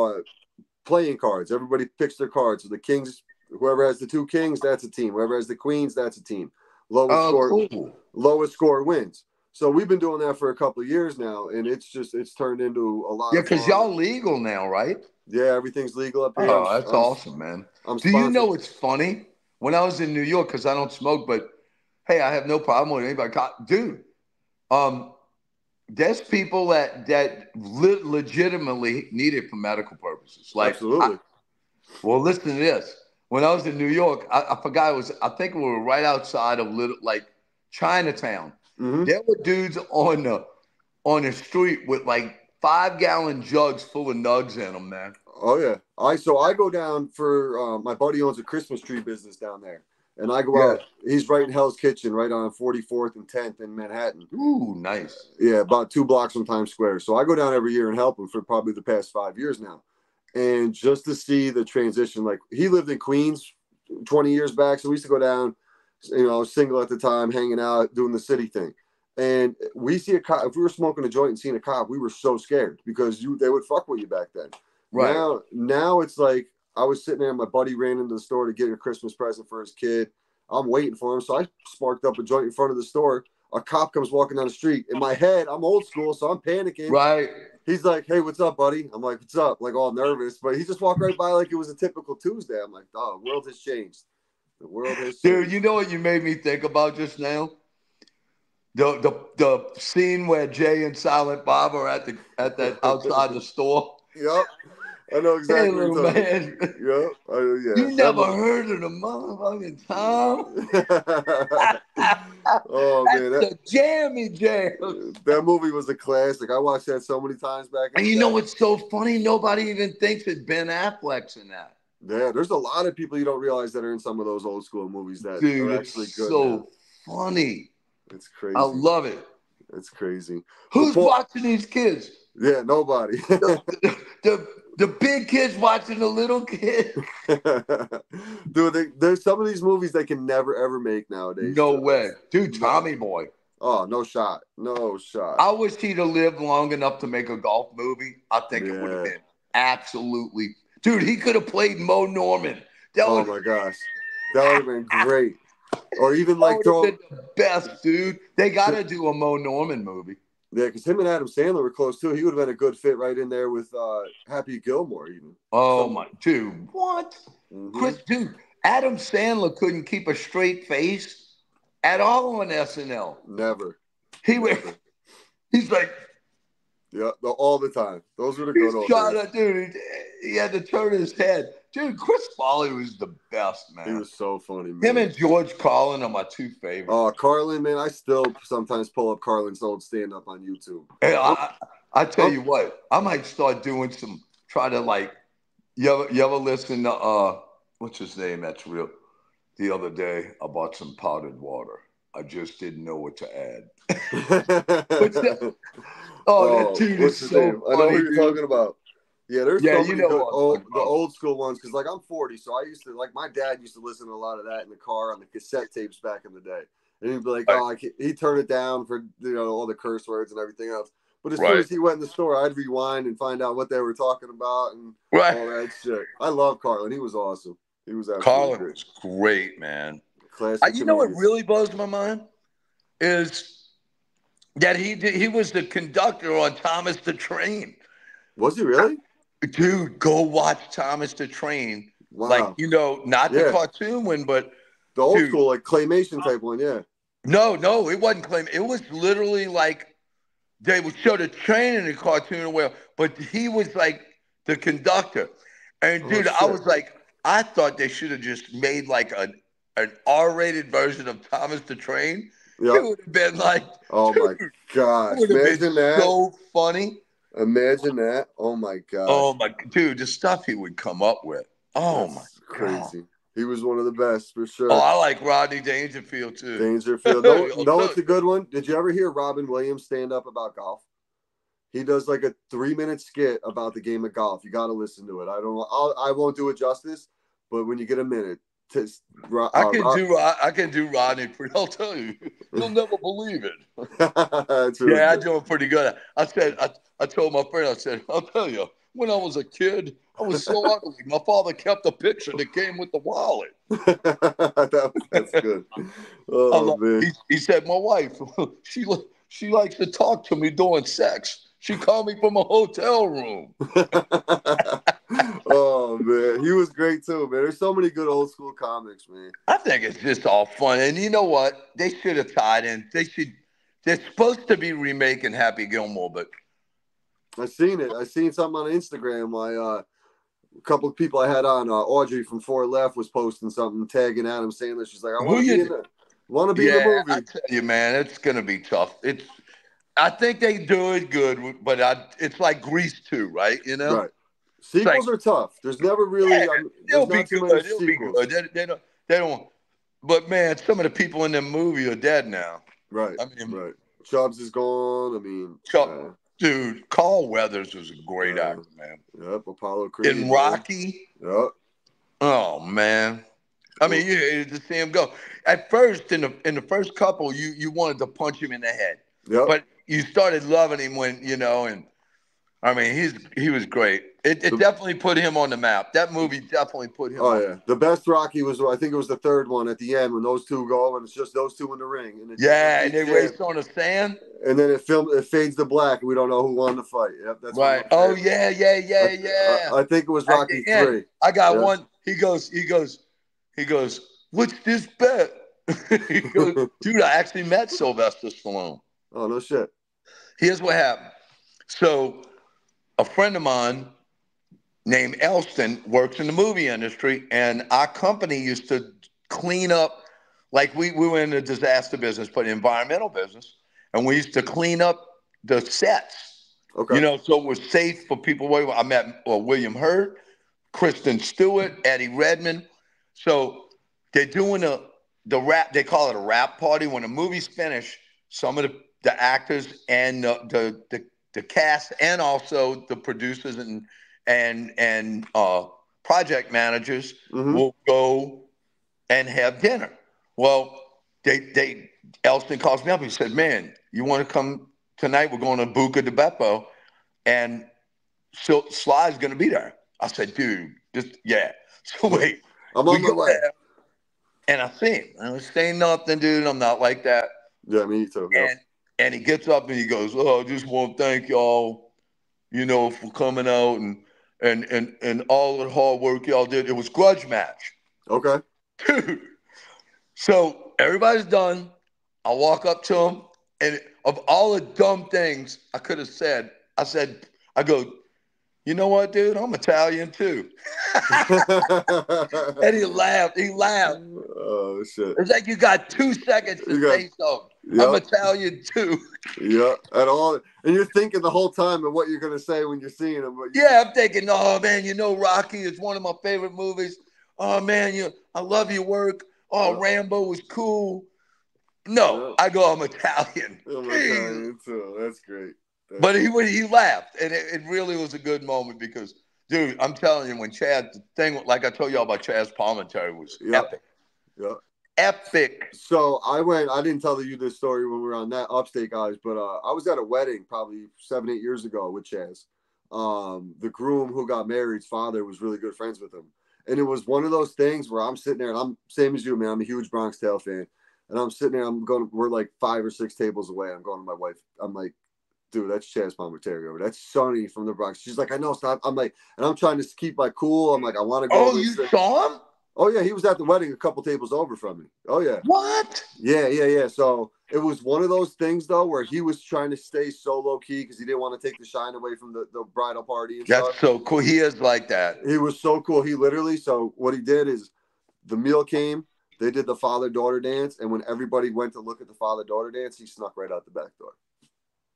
[SPEAKER 1] playing cards. Everybody picks their cards. So the kings, whoever has the 2 kings, that's a team. Whoever has the queens, that's a team. Lowest score wins. So we've been doing that for a couple of years now, and it's turned into a lot.
[SPEAKER 3] Yeah, because y'all legal now, right?
[SPEAKER 1] Yeah, everything's legal up here.
[SPEAKER 3] Oh, that's awesome, man. Do you know it's funny? When I was in New York, because I don't smoke, but hey, I have no problem with anybody. Dude, there's people that legitimately need it for medical purposes. Like,
[SPEAKER 1] absolutely.
[SPEAKER 3] Well, listen to this. When I was in New York, I forgot I think we were right outside of Chinatown.
[SPEAKER 1] Mm-hmm.
[SPEAKER 3] There were dudes on the street with like 5-gallon jugs full of nugs in them, man.
[SPEAKER 1] Oh yeah. I go down for my buddy owns a Christmas tree business down there. And I go out. He's right in Hell's Kitchen, right on 44th and 10th in Manhattan.
[SPEAKER 3] Ooh, nice.
[SPEAKER 1] Yeah, about 2 blocks from Times Square. So I go down every year and help him for probably the past 5 years now. And just to see the transition, like he lived in Queens 20 years back. So we used to go down, single at the time, hanging out, doing the city thing. And we see a cop. If we were smoking a joint and seeing a cop, we were so scared because they would fuck with you back then.
[SPEAKER 3] Right.
[SPEAKER 1] Now it's like, I was sitting there, my buddy ran into the store to get a Christmas present for his kid. I'm waiting for him. So I sparked up a joint in front of the store. A cop comes walking down the street. In my head, I'm old school, so I'm panicking.
[SPEAKER 3] Right.
[SPEAKER 1] He's like, hey, what's up, buddy? I'm like, what's up? Like, all nervous. But he just walked right by like it was a typical Tuesday. I'm like, oh, the world has changed. The world has changed.
[SPEAKER 3] Dude, you know what you made me think about just now? The scene where Jay and Silent Bob are at the outside the store.
[SPEAKER 1] Yep. I know exactly.
[SPEAKER 3] Hey, little man.
[SPEAKER 1] Yeah.
[SPEAKER 3] You never heard of the motherfucking Tom?
[SPEAKER 1] Oh, man.
[SPEAKER 3] That's the jammy jam.
[SPEAKER 1] That movie was a classic. I watched that so many times back in
[SPEAKER 3] And you know what's so funny? Nobody even thinks that Ben Affleck's in that.
[SPEAKER 1] Yeah, there's a lot of people you don't realize that are in some of those old school movies that are actually good.
[SPEAKER 3] So funny.
[SPEAKER 1] It's crazy.
[SPEAKER 3] I love it.
[SPEAKER 1] It's crazy.
[SPEAKER 3] Who's watching these kids?
[SPEAKER 1] Yeah, nobody.
[SPEAKER 3] The big kids watching the little kids.
[SPEAKER 1] Dude, there's some of these movies they can never, ever make nowadays.
[SPEAKER 3] No way. Dude, Tommy Boy.
[SPEAKER 1] Oh, no shot. No shot.
[SPEAKER 3] I wish he'd have lived long enough to make a golf movie. I think it would have been absolutely. Dude, he could have played Mo Norman.
[SPEAKER 1] Oh, my gosh. That would have been great. Or even like
[SPEAKER 3] the best, dude. They got to do a Mo Norman movie.
[SPEAKER 1] Yeah, because him and Adam Sandler were close too. He would have been a good fit right in there with Happy Gilmore, even.
[SPEAKER 3] Oh my, dude, what?
[SPEAKER 1] Mm-hmm.
[SPEAKER 3] Dude, Adam Sandler couldn't keep a straight face at all on SNL.
[SPEAKER 1] Never.
[SPEAKER 3] He's like,
[SPEAKER 1] Yeah, all the time. Those were the good old
[SPEAKER 3] Shot
[SPEAKER 1] days.
[SPEAKER 3] at dude. He had to turn his head. Dude, Chris Farley was the best, man.
[SPEAKER 1] He was so funny, man.
[SPEAKER 3] Him and George Carlin are my two favorites.
[SPEAKER 1] Oh, Carlin, man, I still sometimes pull up Carlin's old stand-up on YouTube.
[SPEAKER 3] Hey, I tell you what, I might start doing try to like, you ever listen to, what's his name that's real? The other day, I bought some powdered water. I just didn't know what to add. What's that? Oh, that dude is so funny.
[SPEAKER 1] I know who you're talking about. Yeah, there's so many good the old school ones. Because like I'm 40, so I used to my dad used to listen to a lot of that in the car on the cassette tapes back in the day, and he'd be like, he'd turn it down for all the curse words and everything else. But as soon as he went in the store, I'd rewind and find out what they were talking about and all that shit. I love Carlin. He was awesome. He was absolutely great.
[SPEAKER 3] Was great, man.
[SPEAKER 1] Classic.
[SPEAKER 3] You know what really blows my mind is that he was the conductor on Thomas the Train.
[SPEAKER 1] Was he really?
[SPEAKER 3] Dude, go watch Thomas the Train.
[SPEAKER 1] Wow.
[SPEAKER 3] Like, not the cartoon one, but
[SPEAKER 1] the old school, like claymation type one, yeah.
[SPEAKER 3] No, it wasn't claim. It was literally like they would show the train in the cartoon, but he was like the conductor. And dude, I was like, I thought they should have just made like an R-rated version of Thomas the Train. Yep. It would have been like,
[SPEAKER 1] oh my gosh, imagine that.
[SPEAKER 3] So funny.
[SPEAKER 1] Imagine that. Oh my god.
[SPEAKER 3] Oh my dude, the stuff he would come up with. Oh my
[SPEAKER 1] crazy.
[SPEAKER 3] God.
[SPEAKER 1] He was one of the best for sure.
[SPEAKER 3] Oh, I like Rodney Dangerfield too.
[SPEAKER 1] Dangerfield. No, it's a good one. Did you ever hear Robin Williams stand up about golf? He does like a 3-minute skit about the game of golf. You got to listen to it. I won't do it justice, but when you get a minute,
[SPEAKER 3] I can do Rodney. I'll tell you, you'll never believe it.
[SPEAKER 1] Really
[SPEAKER 3] I do it pretty good. I told my friend, I said, I'll tell you, when I was a kid, I was so ugly. My father kept a picture that came with the wallet.
[SPEAKER 1] That's good. Oh, man.
[SPEAKER 3] He said, my wife, she likes to talk to me during sex. She called me from a hotel room.
[SPEAKER 1] Oh, man. He was great, too, man. There's so many good old school comics, man.
[SPEAKER 3] I think it's just all fun. And you know what? They should have tied in. They're supposed to be remaking Happy Gilmore, but
[SPEAKER 1] I seen it. I seen something on Instagram. A couple of people I had on, Audrey from 4 Left was posting something, tagging Adam Sandler. She's like, I want to be in the movie.
[SPEAKER 3] I tell you, man, it's going to be tough. I think they do it good, but it's like Grease 2, right?
[SPEAKER 1] Right. Sequels are tough. There's never really.
[SPEAKER 3] They'll be good. They'll be good. They don't. But man, some of the people in the movie are dead now.
[SPEAKER 1] Right. Right. Chubbs is gone. I mean,
[SPEAKER 3] dude, Carl Weathers was a great actor, man.
[SPEAKER 1] Yep. Apollo Creed.
[SPEAKER 3] In Rocky.
[SPEAKER 1] Yep.
[SPEAKER 3] Oh man. I mean, you hated to see him go. At first, in the first couple, you wanted to punch him in the head.
[SPEAKER 1] Yep.
[SPEAKER 3] But you started loving him when and I mean he was great. It definitely put him on the map. That movie definitely put him.
[SPEAKER 1] Oh yeah, the best Rocky was, I think it was the third one at the end when those two go and it's just those two in the ring. And
[SPEAKER 3] and they race on the sand.
[SPEAKER 1] And then it fades to black and we don't know who won the fight. Yep, that's
[SPEAKER 3] right. Oh yeah.
[SPEAKER 1] I think it was Rocky 3.
[SPEAKER 3] I got one. He goes. What's this bet? He goes, dude, I actually met Sylvester Stallone.
[SPEAKER 1] Oh no shit.
[SPEAKER 3] Here's what happened. So a friend of mine named Elston works in the movie industry, and our company used to clean up, like we were in the disaster business, but environmental business, and we used to clean up the sets.
[SPEAKER 1] Okay.
[SPEAKER 3] So it was safe for people. I met William Hurt, Kristen Stewart, Eddie Redmayne. So they're doing the rap. They call it a rap party. When the movie's finished, some of the actors and the cast and also the producers and project managers will go and have dinner. Well, Elston calls me up. He said, "Man, you want to come tonight? We're going to Buca di Beppo, and Sly's going to be there." I said, "Dude, So wait,
[SPEAKER 1] I'm on my way."
[SPEAKER 3] And I see him. I was saying nothing, dude. I'm not like that.
[SPEAKER 1] Yeah, me too.
[SPEAKER 3] And he gets up and he goes, "Oh, I just want to thank y'all, for coming out and all the hard work y'all did." It was grudge match.
[SPEAKER 1] Okay.
[SPEAKER 3] Dude. So everybody's done. I walk up to him, and of all the dumb things I could have said, I go, you know what, dude? I'm Italian too. And he laughed. He laughed.
[SPEAKER 1] Oh shit!
[SPEAKER 3] It's like you got 2 seconds to say something.
[SPEAKER 1] Yep.
[SPEAKER 3] I'm Italian too.
[SPEAKER 1] Yeah, at all, and you're thinking the whole time of what you're gonna say when you're seeing him.
[SPEAKER 3] Yeah, I'm thinking, oh man, you know, Rocky is one of my favorite movies. Oh man, I love your work. Oh, Rambo was cool. No, I go, I'm Italian.
[SPEAKER 1] I'm Italian too. That's great.
[SPEAKER 3] But he laughed, and it really was a good moment because, dude, I'm telling you, when Chad, the thing, like I told y'all about Chad's commentary was epic.
[SPEAKER 1] Yeah.
[SPEAKER 3] Epic.
[SPEAKER 1] So I didn't tell you this story when we were on that Upstate Guys, but I was at a wedding probably 7-8 years ago with Chaz. The groom who got married's father was really good friends with him. And it was one of those things where I'm sitting there, and I'm same as you, man. I'm a huge Bronx Tale fan. And I'm sitting there, we're like 5 or 6 tables away. I'm going to my wife. I'm like, dude, that's Chaz Palminteri over. That's Sonny from the Bronx. She's like, I know, stop. I'm like, and I'm trying to keep my cool. I'm like, I want to go.
[SPEAKER 3] Oh, you saw him?
[SPEAKER 1] Oh, yeah, he was at the wedding a couple tables over from me. Oh, yeah.
[SPEAKER 3] What?
[SPEAKER 1] Yeah. So it was one of those things, though, where he was trying to stay so low-key because he didn't want to take the shine away from the bridal party and stuff.
[SPEAKER 3] That's so cool. He is like that.
[SPEAKER 1] He was so cool. He literally, so what he did is the meal came, they did the father-daughter dance, and when everybody went to look at the father-daughter dance, he snuck right out the back door.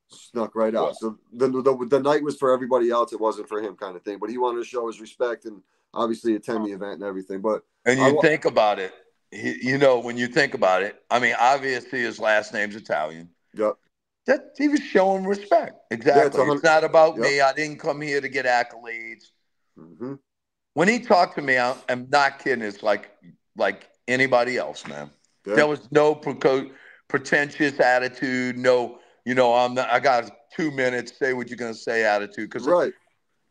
[SPEAKER 1] Snuck right out. So the night was for everybody else. It wasn't for him kind of thing. But he wanted to show his respect and obviously attend the event and everything.
[SPEAKER 3] And you think about it, when you think about it, I mean, obviously his last name's Italian.
[SPEAKER 1] Yep.
[SPEAKER 3] That he was showing respect. Exactly. It's not about me. I didn't come here to get accolades.
[SPEAKER 1] Mm-hmm.
[SPEAKER 3] When he talked to me, I'm not kidding. It's like anybody else, man. Yeah. There was no pretentious attitude. No, I got 2 minutes. Say what you're gonna say. Attitude. Because,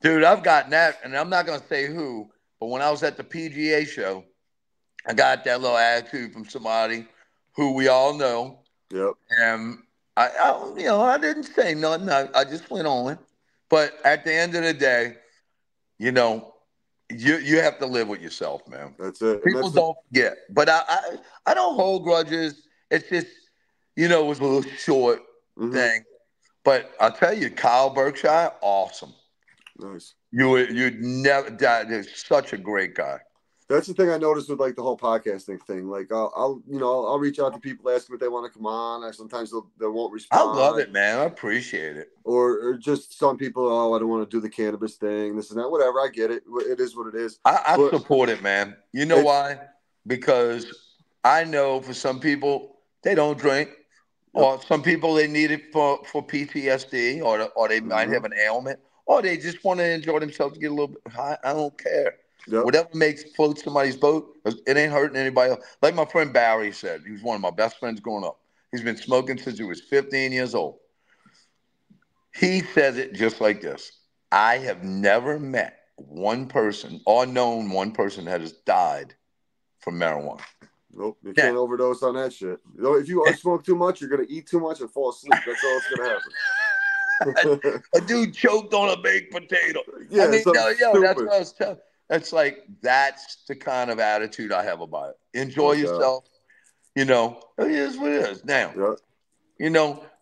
[SPEAKER 3] dude, I've gotten that, and I'm not gonna say who, but when I was at the PGA show, I got that little attitude from somebody who we all know.
[SPEAKER 1] Yep.
[SPEAKER 3] And I didn't say nothing. I just went on. But at the end of the day, you have to live with yourself, man.
[SPEAKER 1] That's it.
[SPEAKER 3] People don't forget. But I don't hold grudges. It's just, it was a little short thing. But I'll tell you, Kyle Berkshire, awesome.
[SPEAKER 1] Nice.
[SPEAKER 3] You'd never die. He's such a great guy.
[SPEAKER 1] That's the thing I noticed with like the whole podcasting thing. Like I'll reach out to people, ask them if they want to come on. Sometimes they won't respond.
[SPEAKER 3] I love it, man. I appreciate it.
[SPEAKER 1] Or just some people, I don't want to do the cannabis thing, this and that. Whatever, I get it. It is what it is.
[SPEAKER 3] I support it, man. You know why? Because I know for some people they don't drink, or some people they need it for PTSD, or they might have an ailment, or they just want to enjoy themselves to get a little bit high. I don't care. Yep. Whatever floats somebody's boat, it ain't hurting anybody else. Like my friend Barry said, he was one of my best friends growing up. He's been smoking since he was 15 years old. He says it just like this. I have never met one person or known one person that has died from marijuana.
[SPEAKER 1] Nope, you can't overdose on that shit. If you smoke too much, you're going to eat too much and fall asleep. That's all that's going to happen.
[SPEAKER 3] A dude choked on a baked potato. Yeah, that's what I was telling. It's like, that's the kind of attitude I have about it. Enjoy yourself. It is what it is. Now,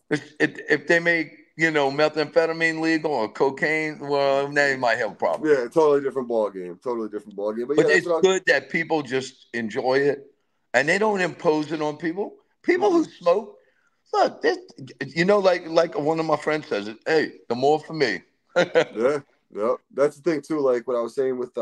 [SPEAKER 3] if they make, methamphetamine legal or cocaine, well, now you might have a problem.
[SPEAKER 1] Yeah, totally different ball game. But
[SPEAKER 3] it's good that people just enjoy it and they don't impose it on people. People who smoke, look, like one of my friends says it, hey, the more for me.
[SPEAKER 1] Yeah, that's the thing too. Like what I was saying with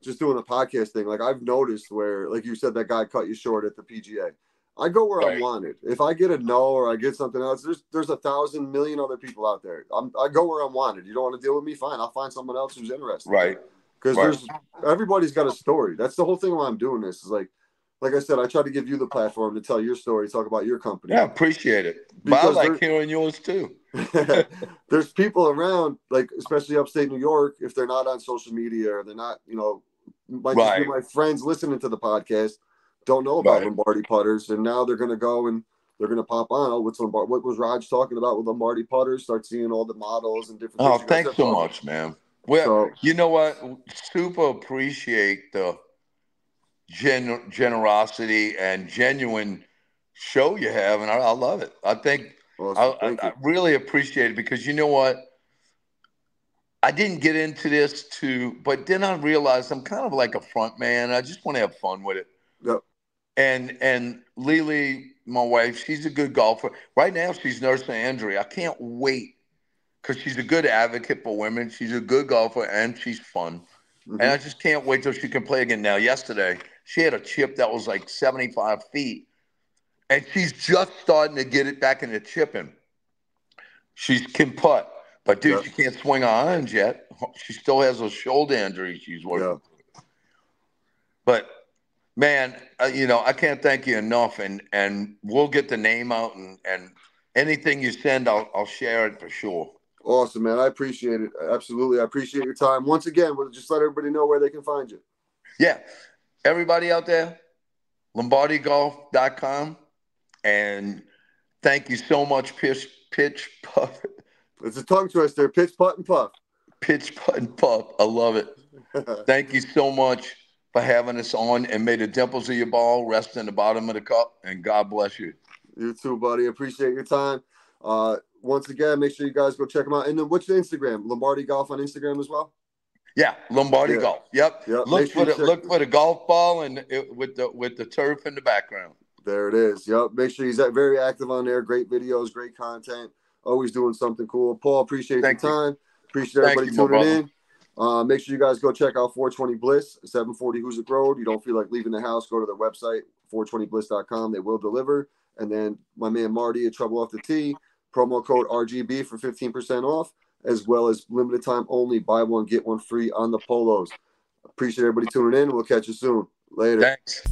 [SPEAKER 1] just doing the podcast thing. Like I've noticed where, like you said, that guy cut you short at the PGA. I go where I'm wanted. If I get a no or I get something else, there's 1,000 million other people out there. I go where I'm wanted. You don't want to deal with me? Fine, I'll find someone else who's interested.
[SPEAKER 3] Right.
[SPEAKER 1] Because everybody's got a story. That's the whole thing why I'm doing this. Is like I said, I try to give you the platform to tell your story, talk about your company.
[SPEAKER 3] Yeah, I appreciate it. But I like hearing yours too.
[SPEAKER 1] There's people around, like especially upstate New York, if they're not on social media or they're not, might just be my friends listening to the podcast, don't know about Lombardi putters, and now they're going to go and they're going to pop on. Oh, what was Raj talking about with Lombardi putters? Start seeing all the models and different things.
[SPEAKER 3] Oh, thanks so much, man. Well, you know what? Super appreciate the generosity and genuine show you have, and I love it. I think I really appreciate it because you know what? I didn't get into this but then I realized I'm kind of like a front man. I just want to have fun with it.
[SPEAKER 1] Yep.
[SPEAKER 3] And Lily, my wife, she's a good golfer. Right now, she's nursing an injury. I can't wait because she's a good advocate for women. She's a good golfer and she's fun.
[SPEAKER 1] Mm-hmm.
[SPEAKER 3] And I just can't wait till she can play again. Now, yesterday, she had a chip that was like 75 feet, and she's just starting to get it back into chipping. She can putt, but dude, she can't swing her irons yet. She still has a shoulder injury she's working through. But man, I can't thank you enough, and we'll get the name out, and anything you send, I'll share it for sure.
[SPEAKER 1] Awesome, man. I appreciate it. Absolutely. I appreciate your time. Once again, we'll just let everybody know where they can find you.
[SPEAKER 3] Yeah. Everybody out there, LombardiGolf.com. And thank you so much, Pitch Puff.
[SPEAKER 1] It's a tongue twister. Pitch, putt, and puff.
[SPEAKER 3] Pitch, putt, and puff. I love it. Thank you so much for having us on, and may the dimples of your ball rest in the bottom of the cup, and God bless you.
[SPEAKER 1] You too, buddy. Appreciate your time. Once again, make sure you guys go check them out. And then what's your Instagram? Lombardi Golf on Instagram as well?
[SPEAKER 3] Yeah, Lombardi Golf. Yep. Look for the golf ball and with the turf in the background.
[SPEAKER 1] There it is. Yep. Make sure he's very active on there. Great videos, great content. Always doing something cool. Paul, appreciate your time. Appreciate everybody tuning in. Make sure you guys go check out 420 Bliss, 740 Hoosick Road. You don't feel like leaving the house, go to their website, 420bliss.com. They will deliver. And then my man Marty at Trouble Off the Tee, promo code RGB for 15% off, as well as limited time only, buy one, get one free on the polos. Appreciate everybody tuning in. We'll catch you soon. Later.
[SPEAKER 3] Thanks.